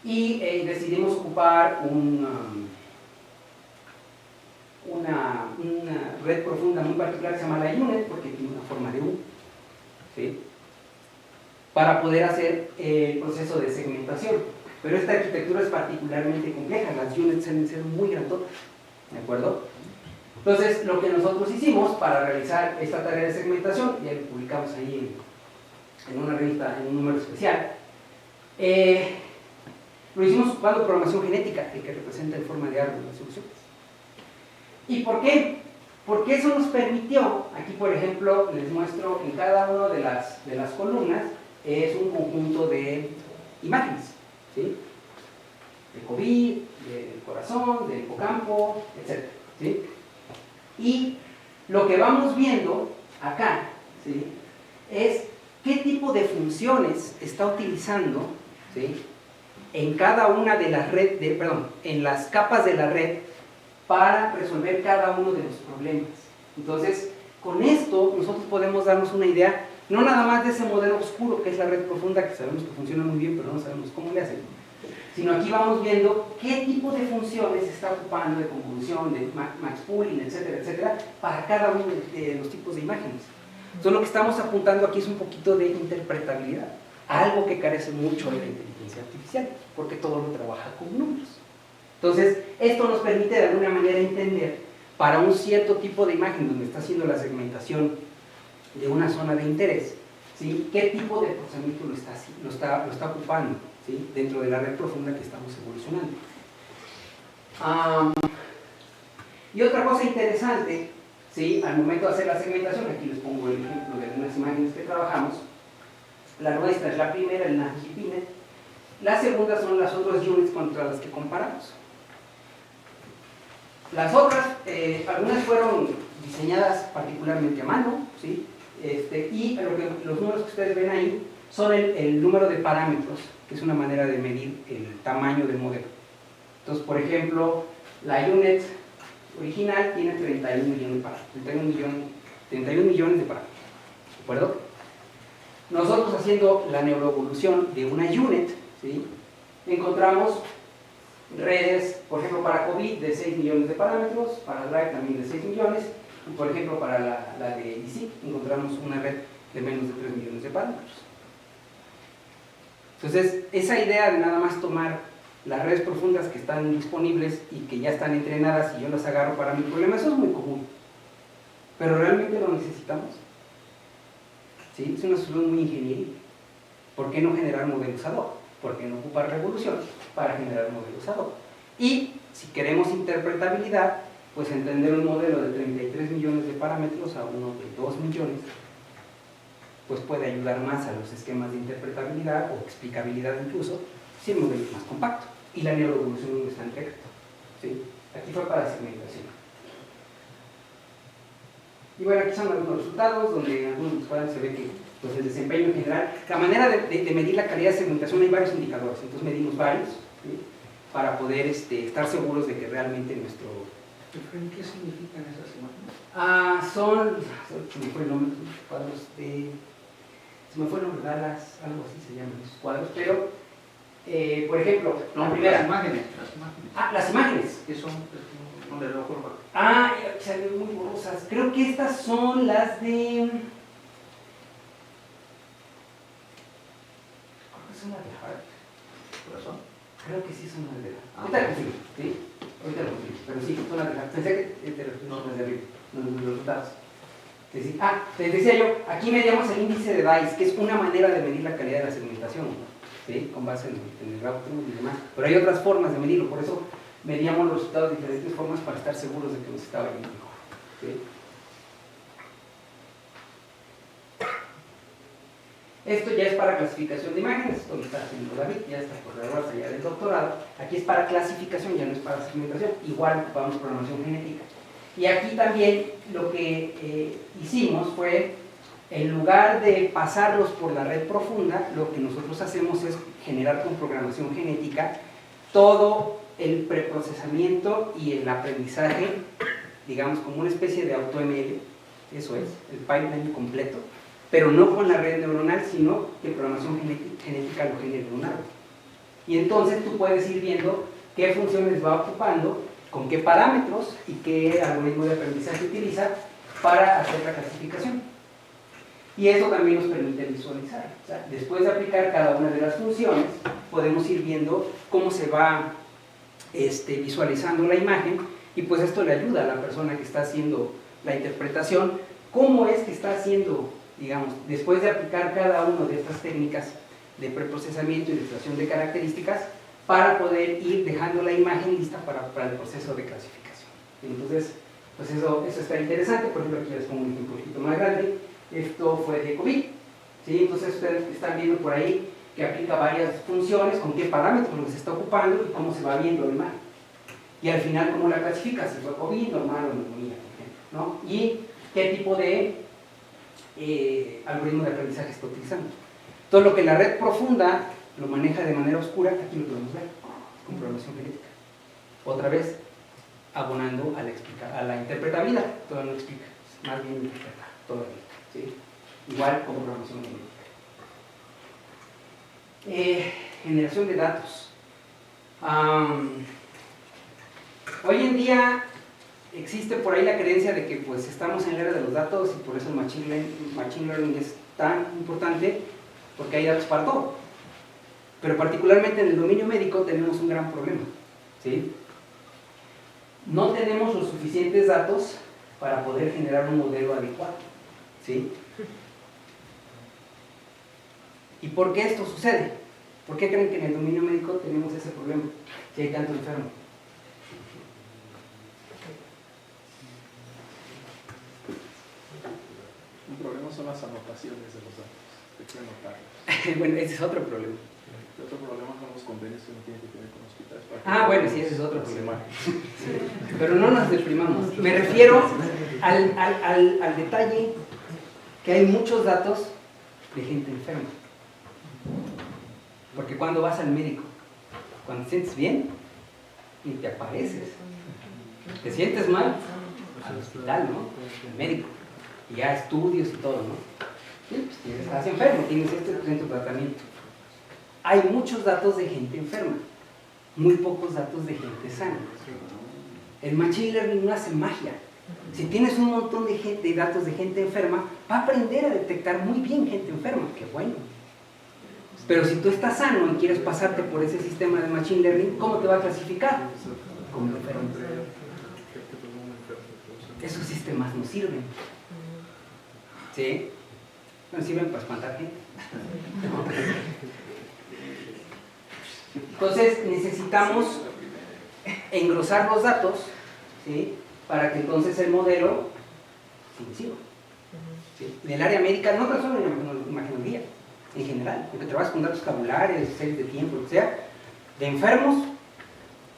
Y decidimos ocupar una red profunda muy particular que se llama la UNet, porque tiene una forma de U, ¿sí? Para poder hacer el proceso de segmentación. Pero esta arquitectura es particularmente compleja, las UNETs suelen ser muy grandotas, ¿de acuerdo? Entonces, lo que nosotros hicimos para realizar esta tarea de segmentación, ya lo publicamos ahí en una revista, en un número especial, lo hicimos ocupando programación genética, que representa en forma de árbol las soluciones. ¿Y por qué? Porque eso nos permitió, aquí por ejemplo les muestro en cada una de las columnas, es un conjunto de imágenes, ¿sí? De COVID, del corazón, del hipocampo, etc. ¿Sí? Y lo que vamos viendo acá, ¿sí? Es qué tipo de funciones está utilizando, ¿sí? En cada una de las en las capas de la red para resolver cada uno de los problemas. Entonces, con esto nosotros podemos darnos una idea, no nada más de ese modelo oscuro que es la red profunda, que sabemos que funciona muy bien, pero no sabemos cómo le hacen, sino aquí vamos viendo qué tipo de funciones está ocupando de convolución, de max pooling, etcétera, etcétera, para cada uno de los tipos de imágenes. Entonces, lo que estamos apuntando aquí es un poquito de interpretabilidad, algo que carece mucho de la inteligencia artificial, porque todo lo trabaja con números. Entonces, esto nos permite de alguna manera entender para un cierto tipo de imagen donde está haciendo la segmentación de una zona de interés, ¿sí? ¿Qué tipo de procesamiento lo está ocupando, ¿sí? Dentro de la red profunda que estamos evolucionando? Y otra cosa interesante, ¿sí? Al momento de hacer la segmentación, aquí les pongo el ejemplo de algunas imágenes que trabajamos, La nuestra es la primera, el NAGPINET. La segunda son las otras units contra las que comparamos. Las otras, algunas fueron diseñadas particularmente a mano, ¿sí? Y los números que ustedes ven ahí son el número de parámetros, que es una manera de medir el tamaño del modelo. Entonces, por ejemplo, la unit original tiene 31 millones de parámetros, 31 millones de parámetros, ¿de acuerdo? Nosotros, haciendo la neuroevolución de una unit, ¿sí?, encontramos redes, por ejemplo, para COVID de 6 millones de parámetros, para Drive también de 6 millones, y por ejemplo, para la de DC encontramos una red de menos de 3 millones de parámetros. Entonces, esa idea de nada más tomar las redes profundas que están disponibles y que ya están entrenadas y yo las agarro para mi problema, eso es muy común. Pero ¿realmente lo necesitamos? ¿Sí? Es una solución muy ingenieril. ¿Por qué no generar modelos ad hoc? ¿Por qué no ocupar revolución para generar modelos ad hoc? Y si queremos interpretabilidad, pues entender un modelo de 33 millones de parámetros a uno de 2 millones, pues puede ayudar más a los esquemas de interpretabilidad o explicabilidad incluso, si el modelo es más compacto. Y la neuroevolución no está en recto, ¿sí? Aquí fue para segmentación. Y bueno, aquí son algunos resultados, donde en algunos cuadros se ve que pues, el desempeño en general, la manera de medir la calidad de segmentación, hay varios indicadores, entonces medimos varios, ¿sí?, para poder estar seguros de que realmente nuestro... ¿Qué significan esas imágenes? Se me fue el nombre, cuadros de... Se me fue el nombre, Dallas, algo así se llaman esos cuadros, pero, por ejemplo, la primera... Las imágenes. Las imágenes. ¿Qué son? No le veo forma. Salieron muy borrosas. Creo que estas son las de... Creo que son las de Hart. ¿Corazón? Creo que sí son las de Hart. Ahorita lo confirmo, ¿sí? Ahorita lo confirmo. Pero sí, son las de Hart. Pensé que te refieres a las de arriba, los resultados. Sí. Les decía yo, aquí medíamos el índice de DICE, que es una manera de medir la calidad de la segmentación, ¿sí?, con base en el grafo y demás. Pero hay otras formas de medirlo, por eso medíamos los resultados de diferentes formas para estar seguros de que nos estaba yendo mejor, ¿sí? Esto ya es para clasificación de imágenes, esto lo está haciendo David, ya está por graduarse ya del doctorado. Aquí es para clasificación, ya no es para segmentación, igual ocupamos programación genética. Y aquí también lo que hicimos fue, en lugar de pasarlos por la red profunda, lo que nosotros hacemos es generar con programación genética todo el preprocesamiento y el aprendizaje, digamos, como una especie de AutoML, eso es, el pipeline completo, pero no con la red neuronal, sino que programación genética lo genera en un árbol. Y entonces tú puedes ir viendo qué funciones va ocupando, con qué parámetros y qué algoritmo de aprendizaje utiliza para hacer la clasificación. Y eso también nos permite visualizar. O sea, después de aplicar cada una de las funciones, podemos ir viendo cómo se va visualizando la imagen, y pues esto le ayuda a la persona que está haciendo la interpretación, cómo es que está haciendo, digamos, después de aplicar cada una de estas técnicas de preprocesamiento y de extracción de características, para poder ir dejando la imagen lista para el proceso de clasificación. Entonces, pues eso está interesante. Por ejemplo, aquí les pongo un ejemplo un poquito más grande. Esto fue de COVID, ¿sí? Entonces ustedes están viendo por ahí que aplica varias funciones, con qué parámetros los está ocupando y cómo se va viendo la imagen. Y al final, cómo la clasifica, si fue COVID, normal o neumonía, por ejemplo, ¿no? Y qué tipo de algoritmo de aprendizaje está utilizando. Todo lo que la red profunda lo maneja de manera oscura, aquí lo podemos ver, con programación genética. Otra vez, abonando a la interpretabilidad, todavía no explica, más bien interpreta, todavía, ¿sí? Igual con programación genética. Generación de datos. Hoy en día existe por ahí la creencia de que pues estamos en la era de los datos y por eso el machine learning es tan importante, porque hay datos para todo. Pero particularmente en el dominio médico tenemos un gran problema, ¿sí? No tenemos los suficientes datos para poder generar un modelo adecuado, ¿sí? ¿Y por qué esto sucede? ¿Por qué creen que en el dominio médico tenemos ese problema, si hay tanto enfermo? Un problema son las anotaciones de los datos. Hay que anotarlos. Bueno, ese es otro problema. El otro problema son los convenios que uno tiene que tener con hospitales. Bueno, sí, ese es otro problema. Pero no nos deprimamos. Me refiero al detalle que hay muchos datos de gente enferma. Porque cuando vas al médico, cuando te sientes bien, y te apareces. Te sientes mal, al hospital, ¿no? Al médico. Y ya estudios y todo, ¿no? Sí, pues estás enfermo, tienes este centro de tratamiento. Hay muchos datos de gente enferma, muy pocos datos de gente sana. El machine learning no hace magia. Si tienes un montón de datos de gente enferma, va a aprender a detectar muy bien gente enferma, qué bueno. Pero si tú estás sano y quieres pasarte por ese sistema de machine learning, ¿cómo te va a clasificar? Como enfermo. Esos sistemas no sirven. ¿Sí? No sirven para espantar gente. Entonces necesitamos engrosar los datos, ¿sí? Para que entonces el modelo sirva. ¿Sí? En el área médica, no tan solo en la imaginería, en general, porque trabajas con datos tabulares, series de tiempo, lo que sea, de enfermos,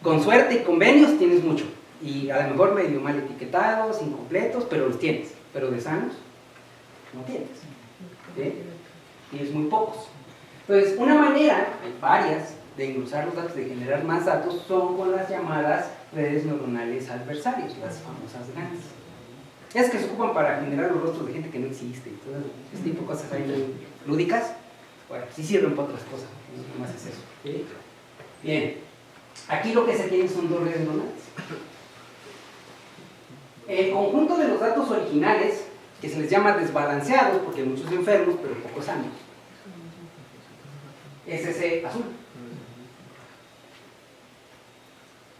con suerte y convenios tienes mucho, y a lo mejor medio mal etiquetados, incompletos, pero los tienes, pero de sanos no tienes, ¿sí? Tienes muy pocos. Entonces, una manera, hay varias, de engrosar los datos, de generar más datos, son con las llamadas redes neuronales adversarias, las famosas GANs. Es que se ocupan para generar los rostros de gente que no existe, y todo ese tipo de cosas ahí muy lúdicas. Bueno, sí sirven para otras cosas, no más es eso. ¿Sí? Bien, aquí lo que se tienen son dos redes neuronales. El conjunto de los datos originales, que se les llama desbalanceados, porque hay muchos enfermos, pero pocos sanos, es ese azul.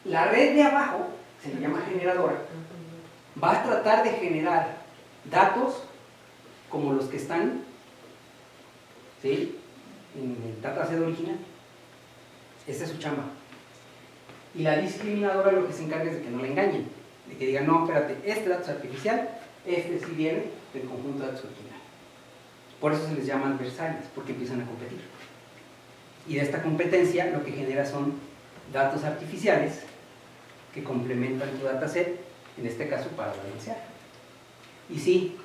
La red de abajo, se le llama generadora, va a tratar de generar datos como los que están, ¿sí?, en el dataset original. Esa es su chamba. Y la discriminadora lo que se encarga es de que no la engañen, de que digan, no, espérate, este dato es artificial, este sí viene del conjunto de datos original. Por eso se les llama adversarios, porque empiezan a competir. Y de esta competencia lo que genera son datos artificiales que complementan tu dataset, en este caso para balancear. Y sí,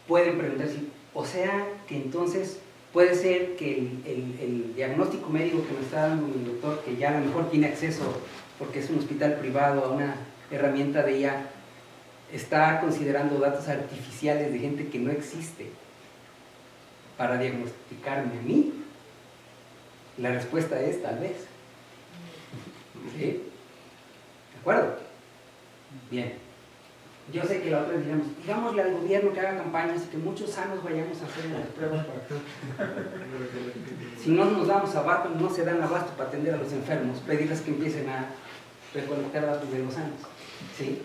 pueden preguntar si, o sea, que entonces puede ser que el diagnóstico médico que me está dando mi doctor, que ya a lo mejor tiene acceso, porque es un hospital privado, a una herramienta de IA, está considerando datos artificiales de gente que no existe para diagnosticarme a mí. La respuesta es tal vez. ¿Sí? ¿De acuerdo? Bien. Yo sé que la otra diríamos, digámosle al gobierno que haga campañas y que muchos sanos vayamos a hacer las pruebas para... Si no nos damos abasto, no se dan abasto para atender a los enfermos, pedirles que empiecen a recolectar datos de los sanos. ¿Sí?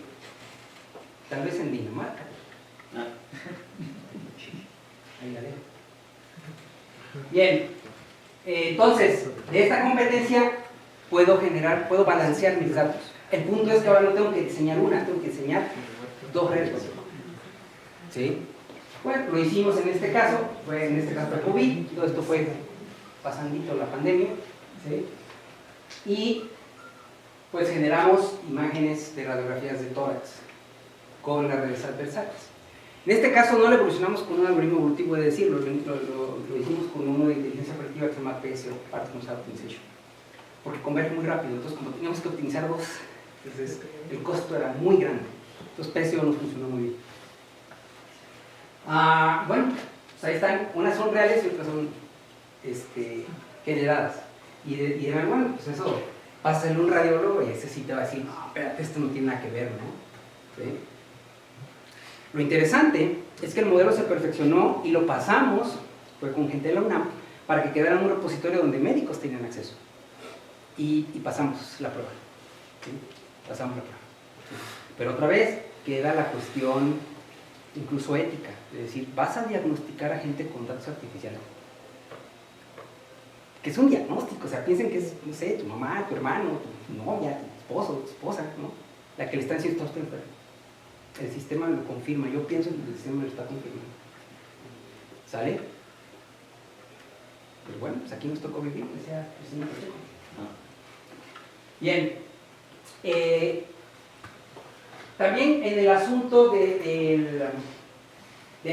Tal vez en Dinamarca. Ahí la dejo. Bien. Entonces, de esta competencia puedo balancear mis datos. El punto es que ahora no tengo que diseñar una, tengo que diseñar dos redes. ¿Sí? Bueno, lo hicimos en este caso fue COVID, todo esto fue pasandito la pandemia. ¿Sí? Y pues generamos imágenes de radiografías de tórax con las redes adversarias. En este caso no lo evolucionamos con un algoritmo evolutivo, de decirlo, lo hicimos con uno de inteligencia operativa que se llama PSO, Particle Optimization, porque converge muy rápido. Entonces, como teníamos que optimizar dos, entonces el costo era muy grande. Entonces PSO no funcionó muy bien. Bueno, pues ahí están, unas son reales y otras son generadas. Y dirán, bueno, pues eso, pásale un radiólogo y ese sí te va a decir, no, espérate, esto no tiene nada que ver, ¿no? ¿Sí? Lo interesante es que el modelo se perfeccionó y lo pasamos, fue con gente de la UNAM, para que quedara en un repositorio donde médicos tenían acceso. Y pasamos la prueba. ¿Sí? Pasamos la prueba. ¿Sí? Pero otra vez queda la cuestión incluso ética, es decir, vas a diagnosticar a gente con datos artificiales. Que es un diagnóstico, o sea, piensen que es, no sé, tu mamá, tu hermano, tu novia, tu esposo, tu esposa, ¿no? La que le está diciendo, está enfermo. El sistema lo confirma, yo pienso que el sistema lo está confirmando. ¿Sale? Pero bueno, pues aquí nos tocó vivir, decía el presidente Checo. Bien. También en el asunto del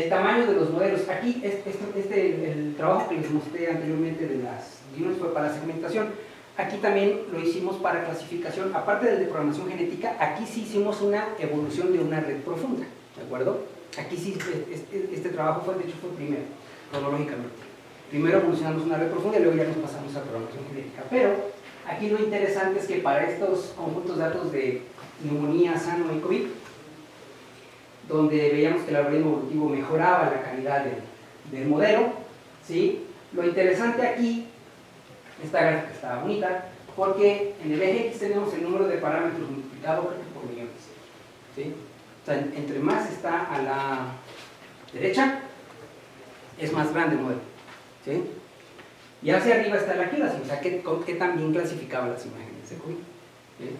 tamaño de los modelos, aquí el trabajo que les mostré anteriormente de las guiones fue para la segmentación. Aquí también lo hicimos para clasificación, aparte del de programación genética, aquí sí hicimos una evolución de una red profunda, ¿de acuerdo? Aquí sí, este trabajo fue, de hecho fue primero, cronológicamente. Primero evolucionamos una red profunda y luego ya nos pasamos a programación genética. Pero aquí lo interesante es que para estos conjuntos de datos de neumonía, sano y COVID, donde veíamos que el algoritmo evolutivo mejoraba la calidad del modelo, ¿sí? Lo interesante aquí, esta gráfica está bonita, porque en el eje X tenemos el número de parámetros multiplicado por millones, ¿sí? O sea, entre más está a la derecha, es más grande el modelo, ¿sí? Y hacia arriba está la accuracy, o sea, que también clasificaba las imágenes de COVID, ¿sí?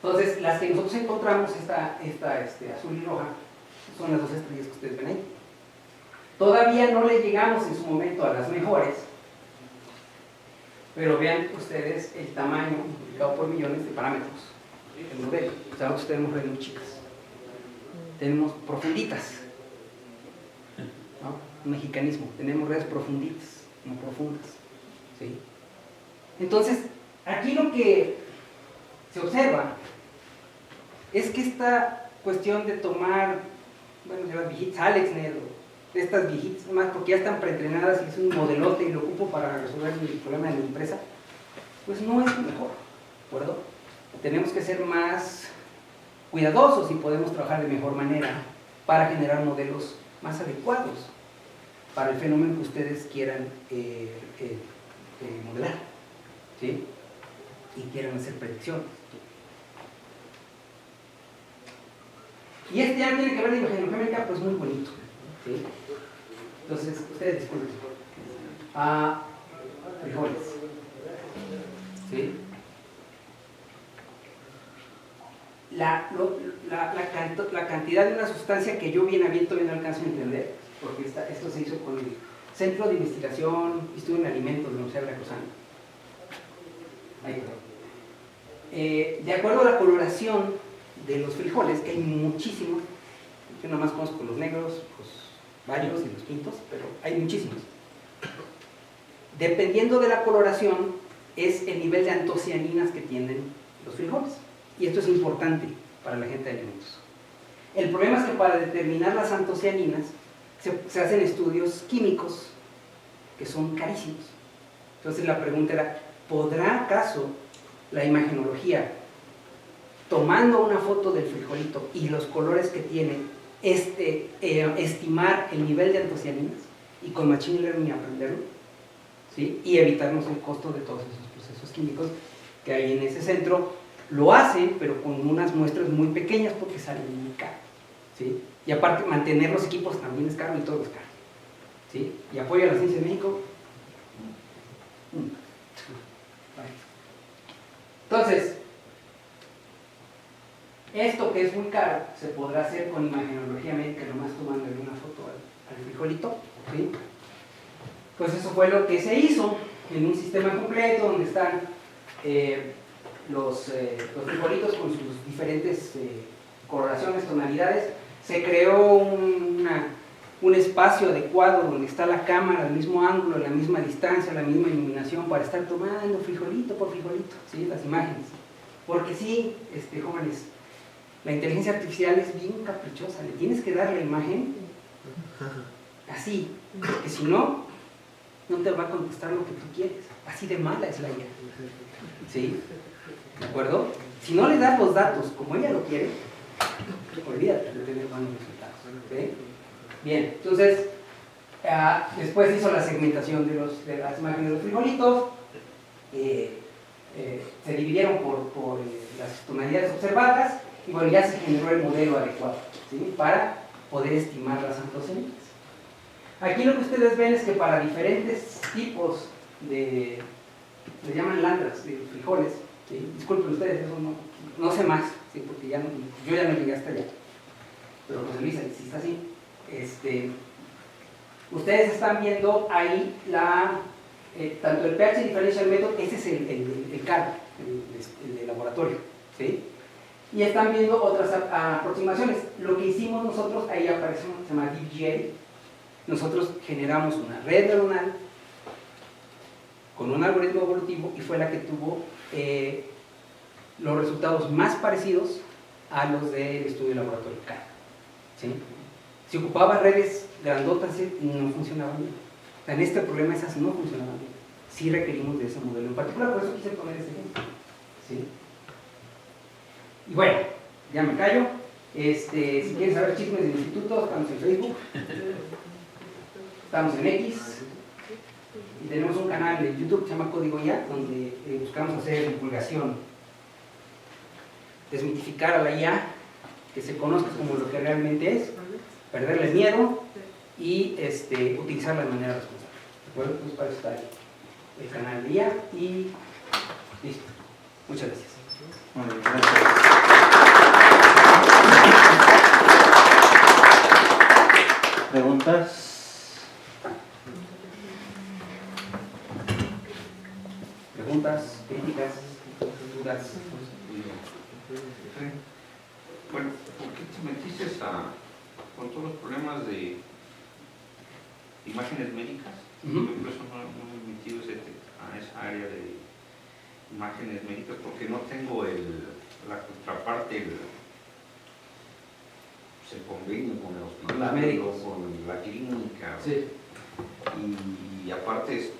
Entonces, las que nosotros encontramos, esta azul y roja, son las dos estrellas que ustedes ven ahí. Todavía no le llegamos en su momento a las mejores, pero vean ustedes el tamaño multiplicado por millones de parámetros del modelo. O sea, nosotros tenemos redes muy chicas, tenemos profunditas, ¿no? Un mexicanismo, tenemos redes profunditas, no profundas, ¿sí? Entonces, aquí lo que se observa es que esta cuestión de tomar, bueno, de las viejitas AlexNet, de estas viejitas, más porque ya están preentrenadas y es un modelote y lo ocupo para resolver el problema de mi empresa, pues no es lo mejor, ¿de acuerdo? Tenemos que ser más cuidadosos y podemos trabajar de mejor manera para generar modelos más adecuados para el fenómeno que ustedes quieran modelar, ¿sí? Y quieran hacer predicciones. Y este ya tiene que ver de imagen geométrica, pues muy bonito, ¿sí? Entonces, ustedes disculpen. Frijoles, ¿sí? La cantidad de una sustancia que yo bien abierto no alcanzo a entender, porque esto se hizo con el Centro de Investigación y Estudio en Alimentos de la Universidad Veracruzana. De acuerdo a la coloración de los frijoles, que hay muchísimos, yo nada más conozco los negros, los varios y los pintos, pero hay muchísimos. Dependiendo de la coloración, es el nivel de antocianinas que tienen los frijoles. Y esto es importante para la gente de alimentos. El problema es que para determinar las antocianinas se hacen estudios químicos que son carísimos. Entonces la pregunta era, ¿podrá acaso la imagenología, tomando una foto del frijolito y los colores que tiene, estimar el nivel de antocianinas y con machine learning aprenderlo, ¿sí? Y evitarnos el costo de todos esos procesos químicos que hay en ese centro? Lo hacen, pero con unas muestras muy pequeñas porque salen muy caro, ¿sí? Y aparte, mantener los equipos también es caro y todo es caro, ¿sí? Y apoyo a la ciencia de México. Entonces, esto que es muy caro se podrá hacer con imagenología médica, nomás tomándole una foto al frijolito, ¿sí? Pues eso fue lo que se hizo en un sistema completo donde están los frijolitos con sus diferentes coloraciones, tonalidades. Se creó un espacio adecuado donde está la cámara al mismo ángulo, a la misma distancia, a la misma iluminación para estar tomando frijolito por frijolito, ¿sí? Las imágenes. Porque sí, jóvenes, la inteligencia artificial es bien caprichosa, le tienes que dar la imagen así, porque si no, no te va a contestar lo que tú quieres. Así de mala es la IA, ¿sí? ¿De acuerdo? Si no le das los datos como ella lo quiere, olvídate de tener buenos resultados, ¿sí? Bien, entonces, después hizo la segmentación de las imágenes de los frijolitos, se dividieron por las tonalidades observadas, y bueno, ya se generó el modelo adecuado, ¿sí? Para poder estimar las antocianinas. Aquí lo que ustedes ven es que para diferentes tipos le llaman landras, de frijoles, ¿sí? Disculpen ustedes, eso no sé más, ¿sí? Porque yo ya no llegué hasta allá, pero José Luis, si está así, Ustedes están viendo ahí tanto el pH Differential Method, ese es el CAR, el de laboratorio, ¿sí? Y están viendo otras aproximaciones. Lo que hicimos nosotros, ahí aparece uno que se llama DBGA. Nosotros generamos una red neuronal con un algoritmo evolutivo y fue la que tuvo los resultados más parecidos a los del estudio laboratorio CAR, ¿sí? Si ocupaba redes grandotas, no funcionaban bien. O sea, en este problema esas no funcionaban bien. Sí requerimos de ese modelo en particular, por eso quise poner este ejemplo, ¿sí? Y bueno, ya me callo. Si quieres saber chismes del instituto, estamos en Facebook, estamos en X, y tenemos un canal de YouTube que se llama Código IA, donde buscamos hacer divulgación, desmitificar a la IA, que se conozca como lo que realmente es, perderle miedo y utilizarla de manera responsable. ¿De acuerdo? Entonces para eso está ahí el canal de IA y listo. Muchas gracias. Bueno, gracias. ¿Preguntas? ¿Preguntas? ¿Críticas? ¿Dudas? Bueno, ¿por qué te metiste con todos los problemas de imágenes médicas? Yo por eso no me he metido a esa área de imágenes médicas, porque no tengo la contraparte, el convenio con el hospital, Los médicos, con la clínica. Sí. Y aparte,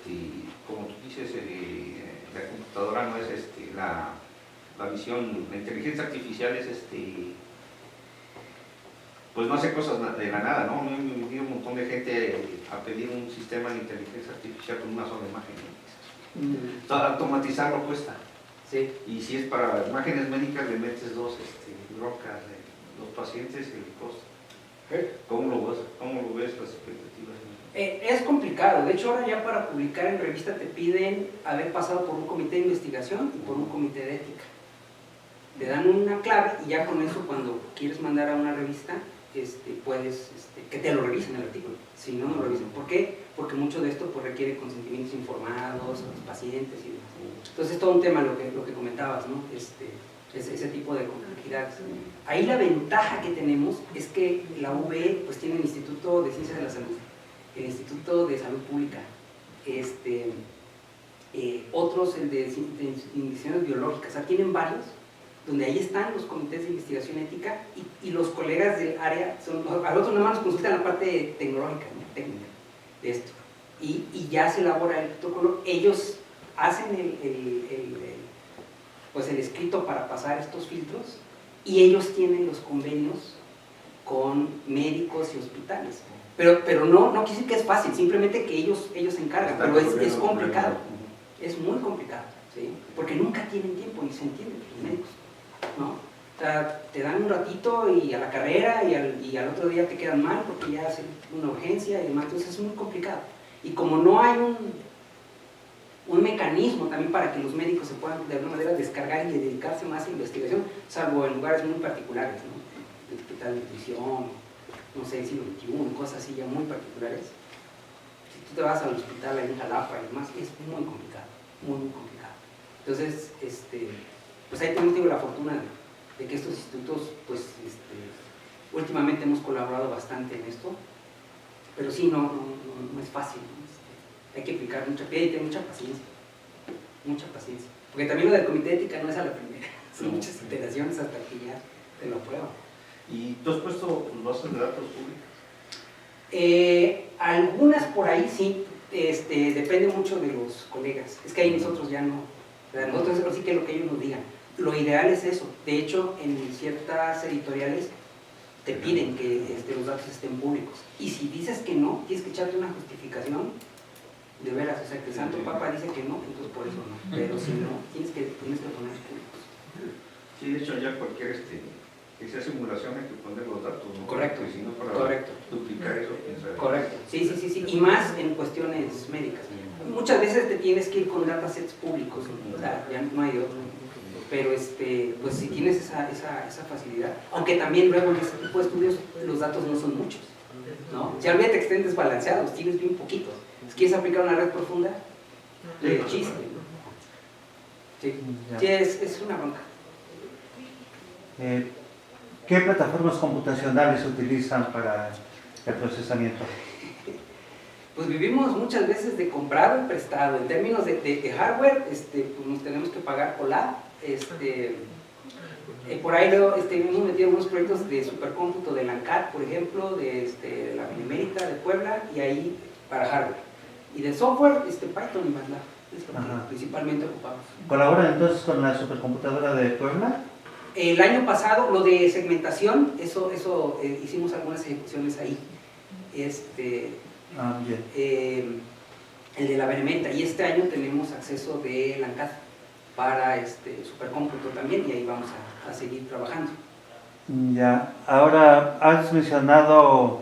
como tú dices, la computadora no es la visión, la inteligencia artificial es pues no hace cosas de la nada, ¿no? Me he metido un montón de gente a pedir un sistema de inteligencia artificial con una sola imagen, ¿no? Automatizarlo cuesta. Sí. Y si es para imágenes médicas, le metes dos broncas de los pacientes y el costo. ¿Cómo lo ves las expectativas? Es complicado. De hecho, ahora ya para publicar en revista te piden haber pasado por un comité de investigación y por un comité de ética. Te dan una clave y ya con eso, cuando quieres mandar a una revista, puedes que te lo revisen el artículo. Si no, no lo revisen. ¿Por qué? Porque mucho de esto pues, requiere consentimientos informados a los pacientes y demás. Entonces es todo un tema lo que comentabas, ¿no? Ese tipo de complejidades. Ahí la ventaja que tenemos es que la UB pues, tiene el Instituto de Ciencias de la Salud, el Instituto de Salud Pública, otros, el de investigaciones biológicas, o sea, tienen varios, donde ahí están los comités de investigación ética y los colegas del área, al otro nada más nos consultan la parte tecnológica, ¿no? Técnica de esto, y ya se elabora el protocolo, ellos hacen pues el escrito para pasar estos filtros y ellos tienen los convenios con médicos y hospitales. Pero no quiere decir que es fácil, simplemente que ellos se encargan, pero es complicado, es muy complicado, ¿sí? Porque nunca tienen tiempo y se entiende los médicos, ¿no? O sea, te dan un ratito y a la carrera y al otro día te quedan mal porque ya hacen una urgencia y demás, entonces es muy complicado. Y como no hay un mecanismo también para que los médicos se puedan de alguna manera descargar y dedicarse más a investigación, salvo en lugares muy particulares, ¿no? El hospital de nutrición, no sé, siglo XXI, cosas así ya muy particulares. Si tú te vas al hospital en Jalapa y demás, es muy complicado, muy complicado. Entonces, pues ahí también tengo la fortuna de que estos institutos, pues, últimamente hemos colaborado bastante en esto, pero sí, no es fácil, ¿no? Hay que aplicar mucha piedra y tener mucha paciencia, porque también lo del comité de ética no es a la primera, son muchas iteraciones hasta que ya te lo aprueban. ¿Y tú has puesto bases de datos públicas? Algunas por ahí sí, depende mucho de los colegas, es que ahí nosotros ya no, nosotros sí que lo que ellos nos digan. Lo ideal es eso, de hecho en ciertas editoriales te piden que los datos estén públicos, y si dices que no, tienes que echarte una justificación de veras, o sea, que el Santo Papa dice que no, entonces por eso no, pero si no, tienes que poner públicos. Sí, de hecho ya cualquier que sea simulación hay que poner los datos, ¿no? Correcto, porque si no para correcto. duplicar eso, quién sabe. Correcto, sí, y más en cuestiones médicas. Muchas veces te tienes que ir con datasets públicos, ¿no? O sea, ya no hay otro. Pero pues si tienes esa facilidad, aunque también luego en ese tipo de estudios los datos no son muchos, ¿no? Si olvídate que estén desbalanceados, tienes bien poquitos. Si quieres aplicar una red profunda, de chiste. Sí, Ya. sí es una bronca. ¿Qué plataformas computacionales se utilizan para el procesamiento? Pues vivimos muchas veces de comprado y prestado. En términos de hardware, pues nos tenemos que pagar colab. Por ahí hemos metido algunos proyectos de supercómputo de la ANCAD, por ejemplo, de la Benemérita de Puebla, y ahí para hardware. Y de software, Python y MATLAB, es lo que principalmente ocupamos. ¿Colaboran entonces con la supercomputadora de Puebla? El año pasado, lo de segmentación, eso hicimos algunas ejecuciones ahí. Bien. El de la Benemérita, y este año tenemos acceso de la ANCAD para supercómputo también, y ahí vamos a seguir trabajando. Ya, ahora has mencionado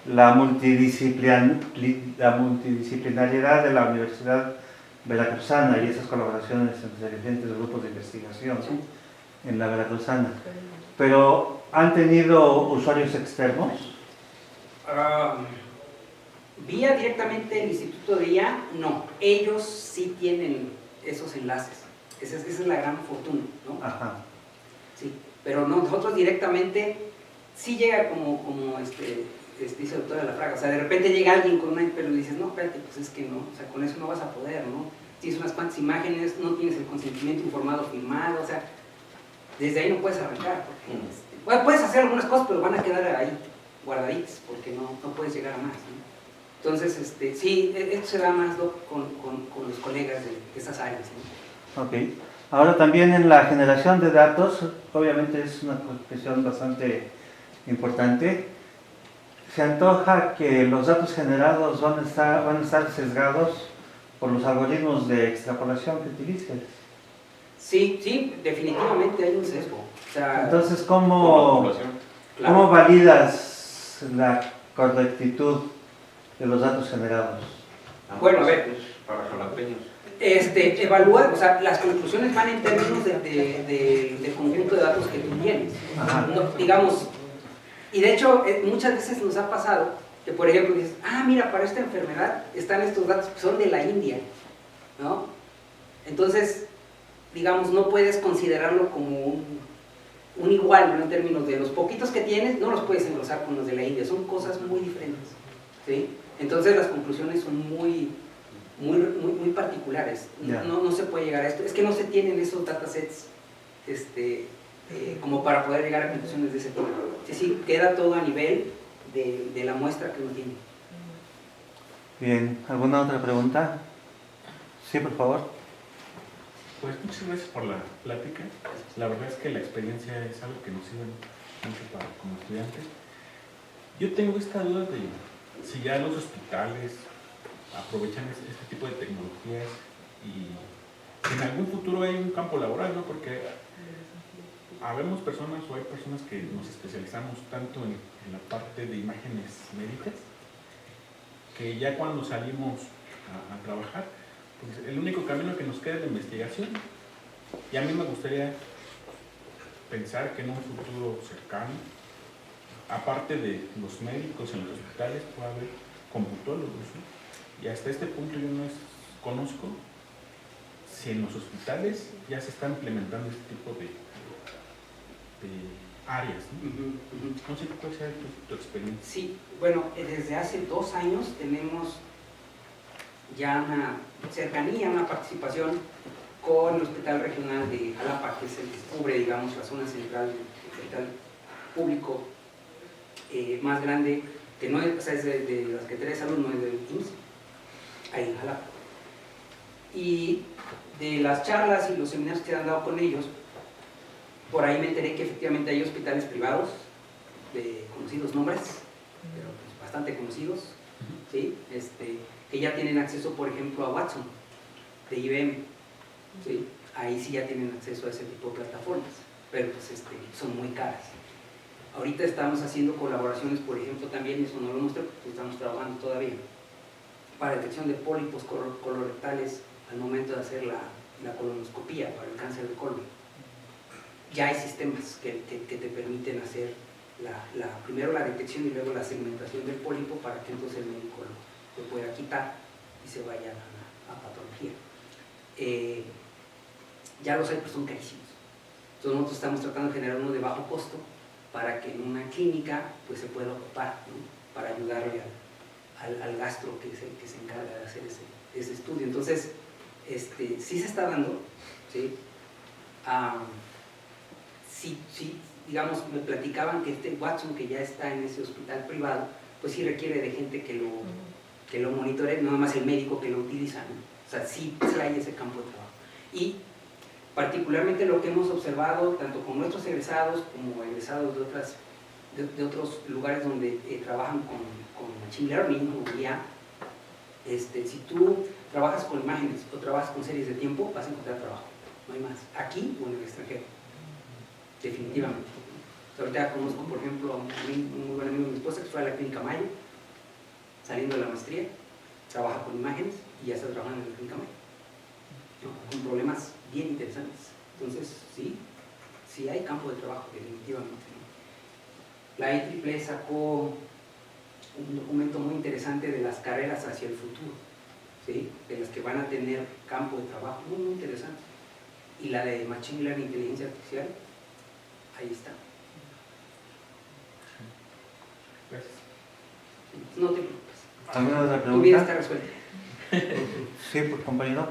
la multidisciplinariedad de la Universidad Veracruzana y esas colaboraciones entre diferentes grupos de investigación en la Veracruzana. Pero, ¿han tenido usuarios externos? Vía directamente el Instituto de IA, no. Ellos sí tienen esos enlaces. Esa es la gran fortuna, ¿no? Ajá. Sí, pero nosotros directamente sí llega como dice el doctor de la Fraga, o sea, de repente llega alguien con una, pero le dices, no, espérate, pues es que no, o sea, con eso no vas a poder, ¿no? Tienes unas cuantas imágenes, no tienes el consentimiento informado firmado, o sea, desde ahí no puedes arrancar, porque, bueno, puedes hacer algunas cosas, pero van a quedar ahí guardaditas, porque no puedes llegar a más, ¿no? Entonces, sí, esto se da más con los colegas de esas áreas, ¿no? Ok. Ahora también en la generación de datos, obviamente es una cuestión bastante importante. Se antoja que los datos generados van a estar sesgados por los algoritmos de extrapolación que utilices. Sí, definitivamente hay un sesgo. O sea, entonces, ¿cómo validas la correctitud de los datos generados? Bueno, a ver. Para jalapeños. Evalúa, o sea, las conclusiones van en términos del conjunto de datos que tú tienes. No, digamos, y de hecho, muchas veces nos ha pasado que, por ejemplo, dices, mira, para esta enfermedad están estos datos que son de la India, ¿no? Entonces, digamos, no puedes considerarlo como un igual, ¿no? En términos de los poquitos que tienes, no los puedes engrosar con los de la India, son cosas muy diferentes, ¿sí? Entonces las conclusiones son muy particulares, no se puede llegar a esto, es que no se tienen esos datasets como para poder llegar a conclusiones de ese tipo. Sí, queda todo a nivel de la muestra que uno tiene. Bien, ¿alguna otra pregunta? Sí, por favor. Pues muchas gracias por la plática. La verdad es que la experiencia es algo que nos sirve mucho como estudiantes. Yo tengo esta duda de si ya los hospitales aprovechan este tipo de tecnologías y en algún futuro hay un campo laboral, ¿no? Porque habemos personas o hay personas que nos especializamos tanto en la parte de imágenes médicas que ya cuando salimos a trabajar, pues el único camino que nos queda es la investigación. Y a mí me gustaría pensar que en un futuro cercano, aparte de los médicos en los hospitales, puede haber computólogos, ¿no? Y hasta este punto yo no conozco si en los hospitales ya se está implementando este tipo de áreas, ¿no? No sé cuál sea tu experiencia. Sí, bueno, desde hace 2 años tenemos ya una cercanía, una participación con el Hospital Regional de Jalapa, que es el que cubre, digamos, la zona central del hospital público más grande, que no es, o sea, es de la Secretaría de Salud, no es del IMSS, ahí en Jalapa. Y de las charlas y los seminarios que han dado con ellos, por ahí me enteré que efectivamente hay hospitales privados de conocidos nombres, pero pues bastante conocidos, ¿sí? Que ya tienen acceso, por ejemplo, a Watson, de IBM, ¿sí? Ahí sí ya tienen acceso a ese tipo de plataformas, pero pues son muy caras. Ahorita estamos haciendo colaboraciones, por ejemplo, también, eso no lo mostré porque estamos trabajando todavía, para detección de pólipos colorectales al momento de hacer la colonoscopía para el cáncer de colon. Ya hay sistemas que te permiten hacer primero la detección y luego la segmentación del pólipo para que entonces el médico lo pueda quitar y se vaya a patología. Ya los hay, pero son carísimos. Entonces nosotros estamos tratando de generar uno de bajo costo para que en una clínica pues, se pueda ocupar, ¿no? Para ayudarle al gastro que es el que se encarga de hacer ese estudio. Entonces, sí se está dando, ¿sí? Sí, digamos, me platicaban que Watson, que ya está en ese hospital privado, pues sí requiere de gente que lo monitore, no nada más el médico que lo utiliza, ¿no? O sea, sí hay ese campo de trabajo. Y particularmente lo que hemos observado, tanto con nuestros egresados como egresados de otros lugares donde trabajan con Machine Learning o IA, si tú trabajas con imágenes o trabajas con series de tiempo, vas a encontrar trabajo, no hay más, aquí o en el extranjero, definitivamente. Ahorita conozco, por ejemplo, a un muy buen amigo de mi esposa que fue a la Clínica Mayo, saliendo de la maestría, trabaja con imágenes y ya está trabajando en la Clínica Mayo, ¿no? Con problemas bien interesantes. Entonces, sí hay campo de trabajo, definitivamente, ¿no? La IEEE sacó un documento muy interesante de las carreras hacia el futuro, ¿sí? De las que van a tener campo de trabajo muy, muy interesante. Y la de Machine Learning, inteligencia artificial, ahí está. Gracias. No te preocupes. ¿Alguna otra Tu vida está pregunta? resuelta. Sí, pues compañero.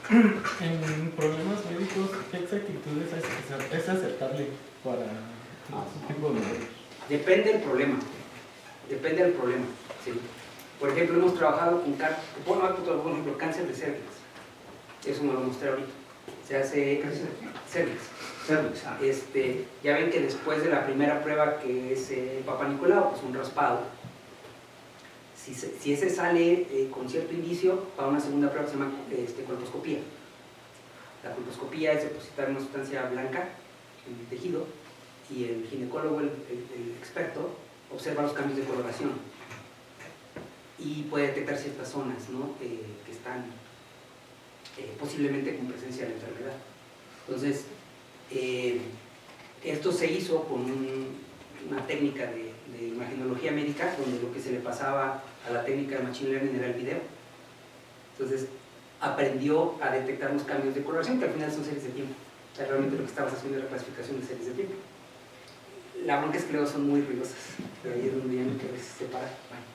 En problemas médicos, ¿qué exactitudes es aceptable para ese tipo de modelos? Depende del problema. Depende del problema, ¿sí? Por ejemplo, hemos trabajado con por ejemplo, cáncer de cervix. Eso me lo mostré ahorita. Se hace cervix. Ya ven que después de la primera prueba, que es Papa Nicolau, pues un raspado, si ese sale con cierto indicio, para una segunda prueba que se llama colposcopía. La colposcopía es depositar una sustancia blanca en el tejido y el ginecólogo, el experto, observa los cambios de coloración y puede detectar ciertas zonas, ¿no? Que están posiblemente con presencia de la enfermedad. Entonces, esto se hizo con una técnica de imagenología médica, donde lo que se le pasaba a la técnica de Machine Learning era el video. Entonces, aprendió a detectar los cambios de coloración, que al final son series de tiempo. O sea, realmente lo que estabas haciendo era clasificación de series de tiempo. La bronca es que luego son muy ruidosas, pero ahí es donde ya no quiero separar. Bueno,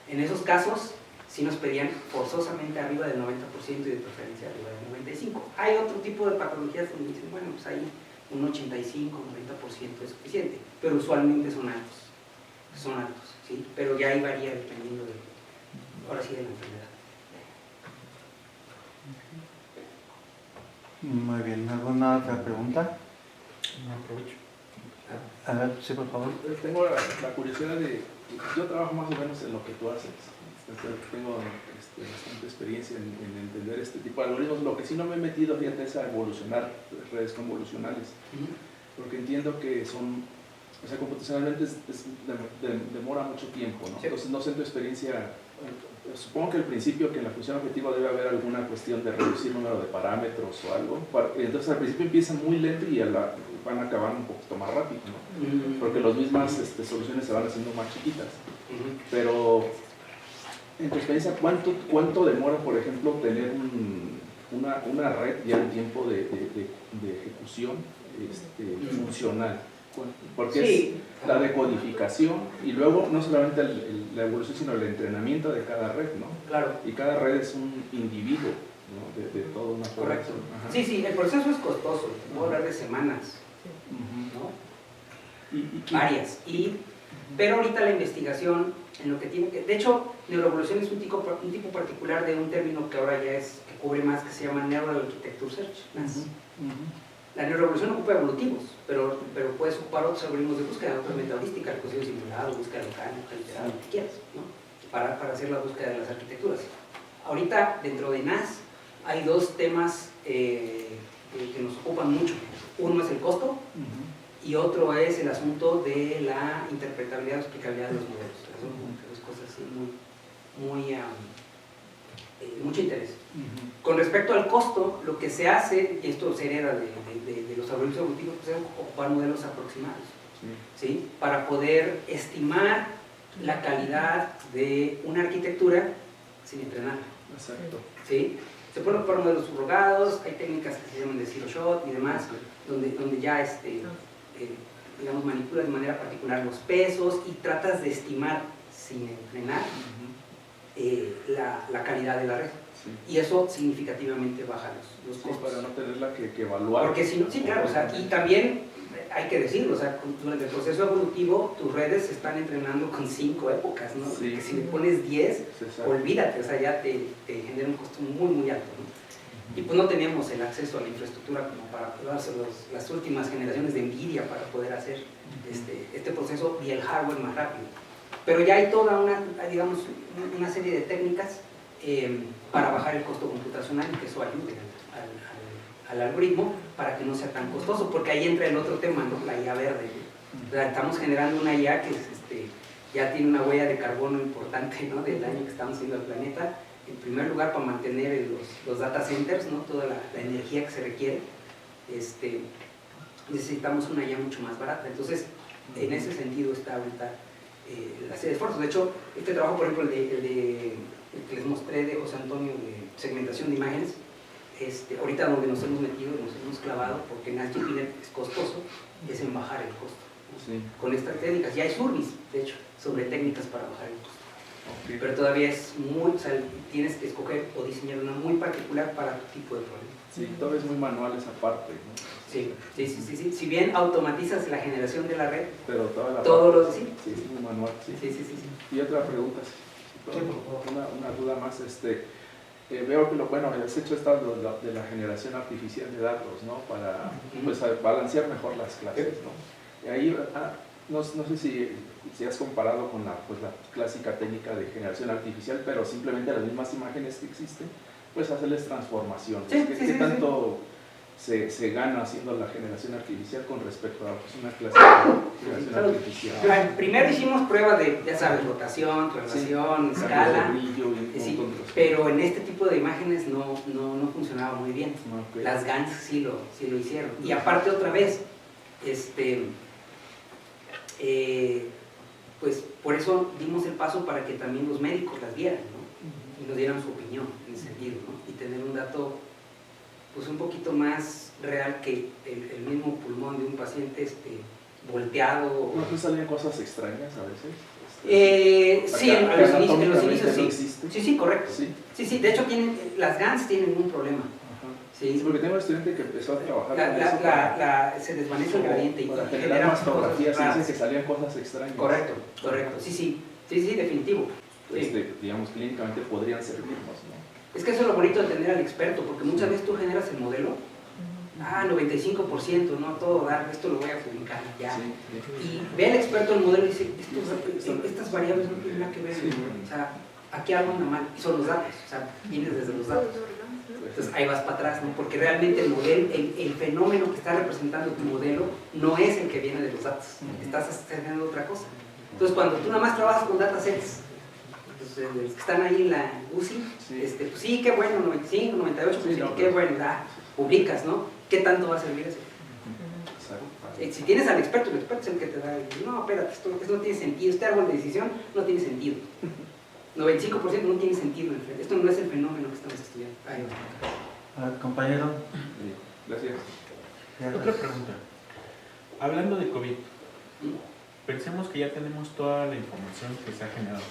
en esos casos, sí nos pedían forzosamente arriba del 90% y de preferencia arriba del 95%. Hay otro tipo de patologías donde dicen, bueno, pues ahí un 85, 90% es suficiente, pero usualmente son altos, ¿sí? Pero ya ahí varía dependiendo ahora sí, de la enfermedad. Muy bien, ¿alguna otra pregunta? No aprovecho. A ver, sí, por favor. Tengo la curiosidad yo trabajo más o menos en lo que tú haces. Tengo bastante experiencia en entender este tipo de algoritmos. Lo que sí no me he metido, fíjate, es a evolucionar redes convolucionales, porque entiendo que computacionalmente demora mucho tiempo, ¿no? Sí. Entonces, no sé en tu experiencia, supongo que al principio, que en la función objetiva debe haber alguna cuestión de reducir número de parámetros o algo. Entonces, al principio empiezan muy lento y van a acabar un poquito más rápido, ¿no? Porque las mismas soluciones se van haciendo más chiquitas. Pero, en tu experiencia, ¿cuánto demora, por ejemplo, tener una red ya en tiempo de ejecución funcional? Porque sí, es la decodificación y luego no solamente la evolución, sino el entrenamiento de cada red, ¿no? claro. Y cada red es un individuo, ¿no? de toda una Correcto. Ajá. Sí, el proceso es costoso, puedo hablar de semanas, ¿no? Varias. Pero ahorita la investigación, en lo que tiene que... De hecho, neuroevolución es un tipo particular de un término que ahora ya que cubre más, que se llama Neural Architecture Search. La neuroevolución ocupa evolutivos, pero puedes ocupar otros algoritmos de búsqueda, otros metaheurística, recursivo simulado, búsqueda local, búsqueda literal, lo que quieras, ¿no? Para hacer la búsqueda de las arquitecturas. Ahorita, dentro de NAS, hay dos temas que nos ocupan mucho. Uno es el costo y otro es el asunto de la interpretabilidad o explicabilidad de los modelos. Son dos cosas así de mucho interés. Con respecto al costo, lo que se hace, y esto se hereda de los algoritmos evolutivos, pues es ocupar modelos aproximados. ¿sí? Para poder estimar la calidad de una arquitectura sin entrenarla. Exacto. ¿Sí? Se pueden ocupar modelos subrogados, hay técnicas que se llaman de zero shot y demás, donde ya digamos, manipulas de manera particular los pesos y tratas de estimar sin entrenar la calidad de la red. Sí. Y eso significativamente baja los Sí, costos. para no tenerla que evaluar. Porque si no, sí, claro, o sea, y también hay que decirlo, o sea, durante el proceso evolutivo tus redes se están entrenando con 5 épocas, ¿no? Sí. Que si le pones 10, Exacto. olvídate, o sea, ya te genera un costo muy, muy alto, ¿no? Y pues no teníamos el acceso a la infraestructura como para darse las últimas generaciones de NVIDIA para poder hacer este proceso y el hardware más rápido. Pero ya hay toda digamos, una serie de técnicas para bajar el costo computacional y que eso ayude al algoritmo para que no sea tan costoso, porque ahí entra el otro tema, ¿no? La IA verde. O sea, estamos generando una IA que ya tiene una huella de carbono importante, ¿no? Del daño que estamos haciendo al planeta. En primer lugar, para mantener los data centers, ¿no? Toda la energía que se requiere, necesitamos una IA mucho más barata. Entonces, en ese sentido está ahorita la serie de esfuerzos. De hecho, este trabajo, por ejemplo, el que les mostré de José Antonio de segmentación de imágenes, ahorita donde nos hemos metido, nos hemos clavado, porque NASGPNet es costoso, es en bajar el costo. Sí. Con estas técnicas, ya hay surveys, de hecho, sobre técnicas para bajar el costo. Okay. Pero todavía es muy, o sea, tienes que escoger o diseñar una muy particular para tu tipo de problema. Sí, todo es muy manual esa parte, ¿no? Sí. Si bien automatizas la generación de la red, Pero toda la todo parte, lo sí. sí, es muy manual, sí. Sí. Y otra pregunta, una duda más, veo que has hecho esta de la generación artificial de datos, ¿no? Para pues, balancear mejor las clases, ¿no? Y ahí, no sé si has comparado con la clásica técnica de generación artificial, pero simplemente las mismas imágenes que existen, pues hacerles transformaciones. ¿Qué tanto se gana haciendo la generación artificial con respecto a una clásica generación artificial? Primero hicimos pruebas de, ya sabes, rotación, traslación, escala, brillo y un sí, montón de cosas. pero en este tipo de imágenes no funcionaba muy bien. Okay. Las GANs sí lo hicieron. Y aparte otra vez, pues por eso dimos el paso para que también los médicos las vieran, ¿no? Y nos dieran su opinión en ese sentido, ¿no? Y tener un dato pues un poquito más real que el mismo pulmón de un paciente volteado. ¿No te salían cosas extrañas a veces? Sí, en los inicios no sí. existe. Sí, correcto. Sí. Sí, de hecho las GANs tienen un problema. Sí, porque tengo un estudiante que empezó a trabajar con eso se desvanece el gradiente y para genera generar más fotografías y raras. dicen que salían cosas extrañas. Correcto. Sí, definitivo. Sí. Digamos, clínicamente podrían servirnos, ¿no? Es que eso es lo bonito de tener al experto, porque muchas veces tú generas el modelo, 95%, no todo dar, esto lo voy a publicar ya. Sí. Y ve al experto el modelo y dice, estas variables no tienen nada que ver, Sí. o sea, aquí algo anda mal, y son los datos, o sea, vienes desde los datos. Entonces ahí vas para atrás, ¿no? Porque realmente el modelo, el fenómeno que está representando tu modelo no es el que viene de los datos, estás haciendo otra cosa. Entonces cuando tú nada más trabajas con datasets, los que están ahí en la UCI, pues sí, qué bueno, 95, 98%, sí, qué bueno, publicas, ¿no? ¿Qué tanto va a servir eso? Si tienes al experto, el experto es el que te da, no, espérate, esto no tiene sentido, este árbol de decisión no tiene sentido. 95% no tiene sentido, esto no es el fenómeno que estamos estudiando. Ahí va. Compañero. Gracias. Otra pregunta. Hablando de COVID, pensemos que ya tenemos toda la información que se ha generado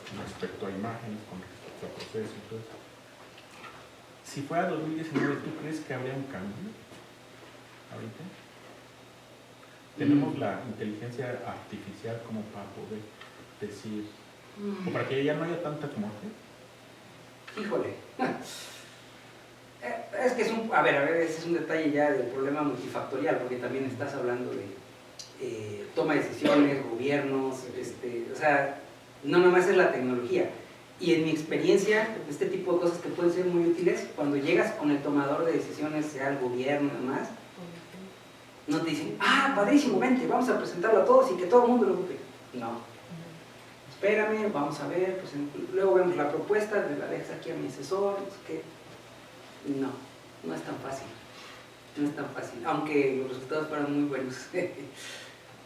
con respecto a imágenes, con respecto a procesos y todo eso. Si fuera 2019, ¿tú crees que habría un cambio ahorita? ¿Tenemos la inteligencia artificial como para poder decir, o para que ya no haya tanta muerte? Híjole. Es que a ver, ese es un detalle ya del problema multifactorial, porque también estás hablando de toma de decisiones, gobiernos, o sea, no nomás es la tecnología. Y en mi experiencia, este tipo de cosas que pueden ser muy útiles, cuando llegas con el tomador de decisiones, sea el gobierno y demás, no te dicen, padrísimo, vente, vamos a presentarlo a todos y que todo el mundo lo ocupe. No. Espérame, vamos a ver, pues luego vemos la propuesta, la dejas aquí a mi asesor, no es tan fácil. No es tan fácil, aunque los resultados fueran muy buenos.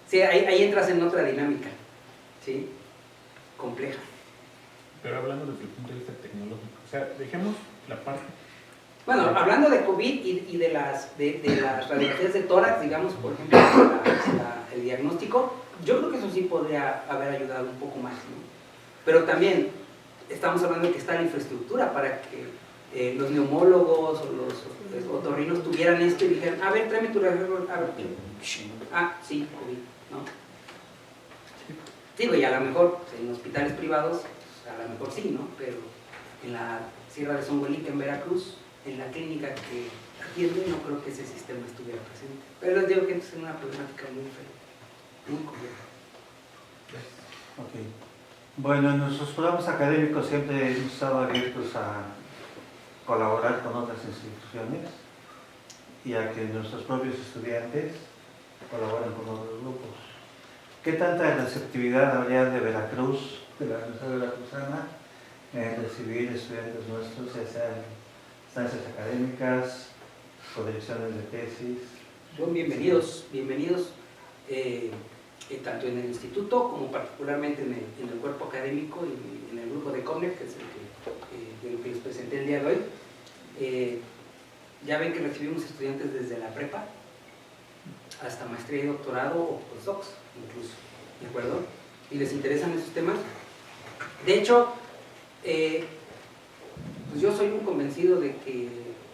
Sí, ahí entras en otra dinámica, ¿sí? Compleja. Pero hablando desde el punto de vista tecnológico, o sea, dejemos la parte. Bueno, hablando de COVID y de las radiografías de tórax, digamos, por ejemplo, el diagnóstico, yo creo que eso sí podría haber ayudado un poco más, ¿no? Pero también estamos hablando de que está la infraestructura para que los neumólogos o los otorrinos tuvieran esto y dijeran, a ver, tráeme tu radiografía, a ver, sí, COVID, ¿no? Digo, y a lo mejor en hospitales privados, a lo mejor sí, ¿no? Pero en la Sierra de Zongolica, en Veracruz, en la clínica que atiende, no creo que ese sistema estuviera presente. Pero les digo que es una problemática muy fea, muy compleja. Ok. Bueno, en nuestros programas académicos siempre hemos estado abiertos a colaborar con otras instituciones y a que nuestros propios estudiantes colaboren con otros grupos. ¿Qué tanta receptividad habría de Veracruz, de la Universidad Veracruzana, en recibir estudiantes nuestros, ya sean instancias académicas o direcciones de tesis? Son bienvenidos, tanto en el instituto como particularmente en el cuerpo académico y en el grupo de CONEP, que es de lo que les presenté el día de hoy. Ya ven que recibimos estudiantes desde la prepa hasta maestría y doctorado o postdocs incluso, ¿de acuerdo? Y les interesan esos temas. De hecho, pues yo soy un convencido de que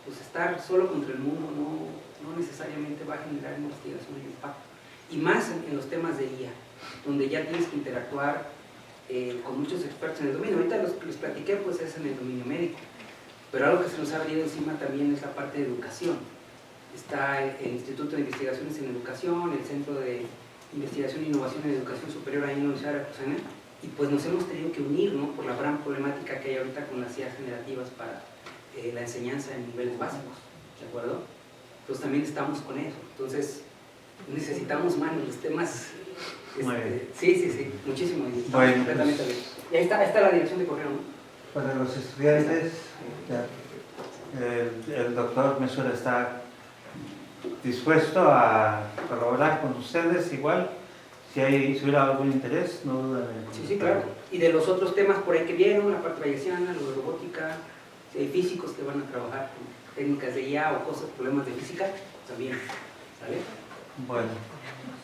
pues estar solo contra el mundo no necesariamente va a generar investigación y impacto. Y más en los temas de IA, donde ya tienes que interactuar con muchos expertos en el dominio. Ahorita los que les platiqué pues es en el dominio médico, pero algo que se nos ha venido encima también es la parte de educación. Está el Instituto de Investigaciones en Educación, el Centro de Investigación e Innovación en Educación Superior ahí en la Universidad Veracruzana, y pues nos hemos tenido que unir, ¿no? Por la gran problemática que hay ahorita con las IAs generativas para la enseñanza en niveles básicos, ¿de acuerdo? Pues también estamos con eso. Entonces necesitamos manos, los temas. Sí, muchísimo. Bueno, completamente bien. Y ahí está la dirección de correo, ¿no? Para los estudiantes, el doctor Mesura está dispuesto a colaborar con ustedes igual. Si hubiera algún interés, no duden en... Sí, claro. Y de los otros temas por ahí que vieron, la parte bayesiana, lo de robótica, si hay físicos que van a trabajar con técnicas de IA o cosas, problemas de física, también. ¿Sale? Bueno,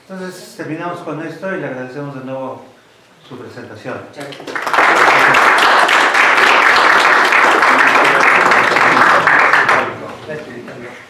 entonces terminamos con esto y le agradecemos de nuevo su presentación. Muchas gracias. Gracias.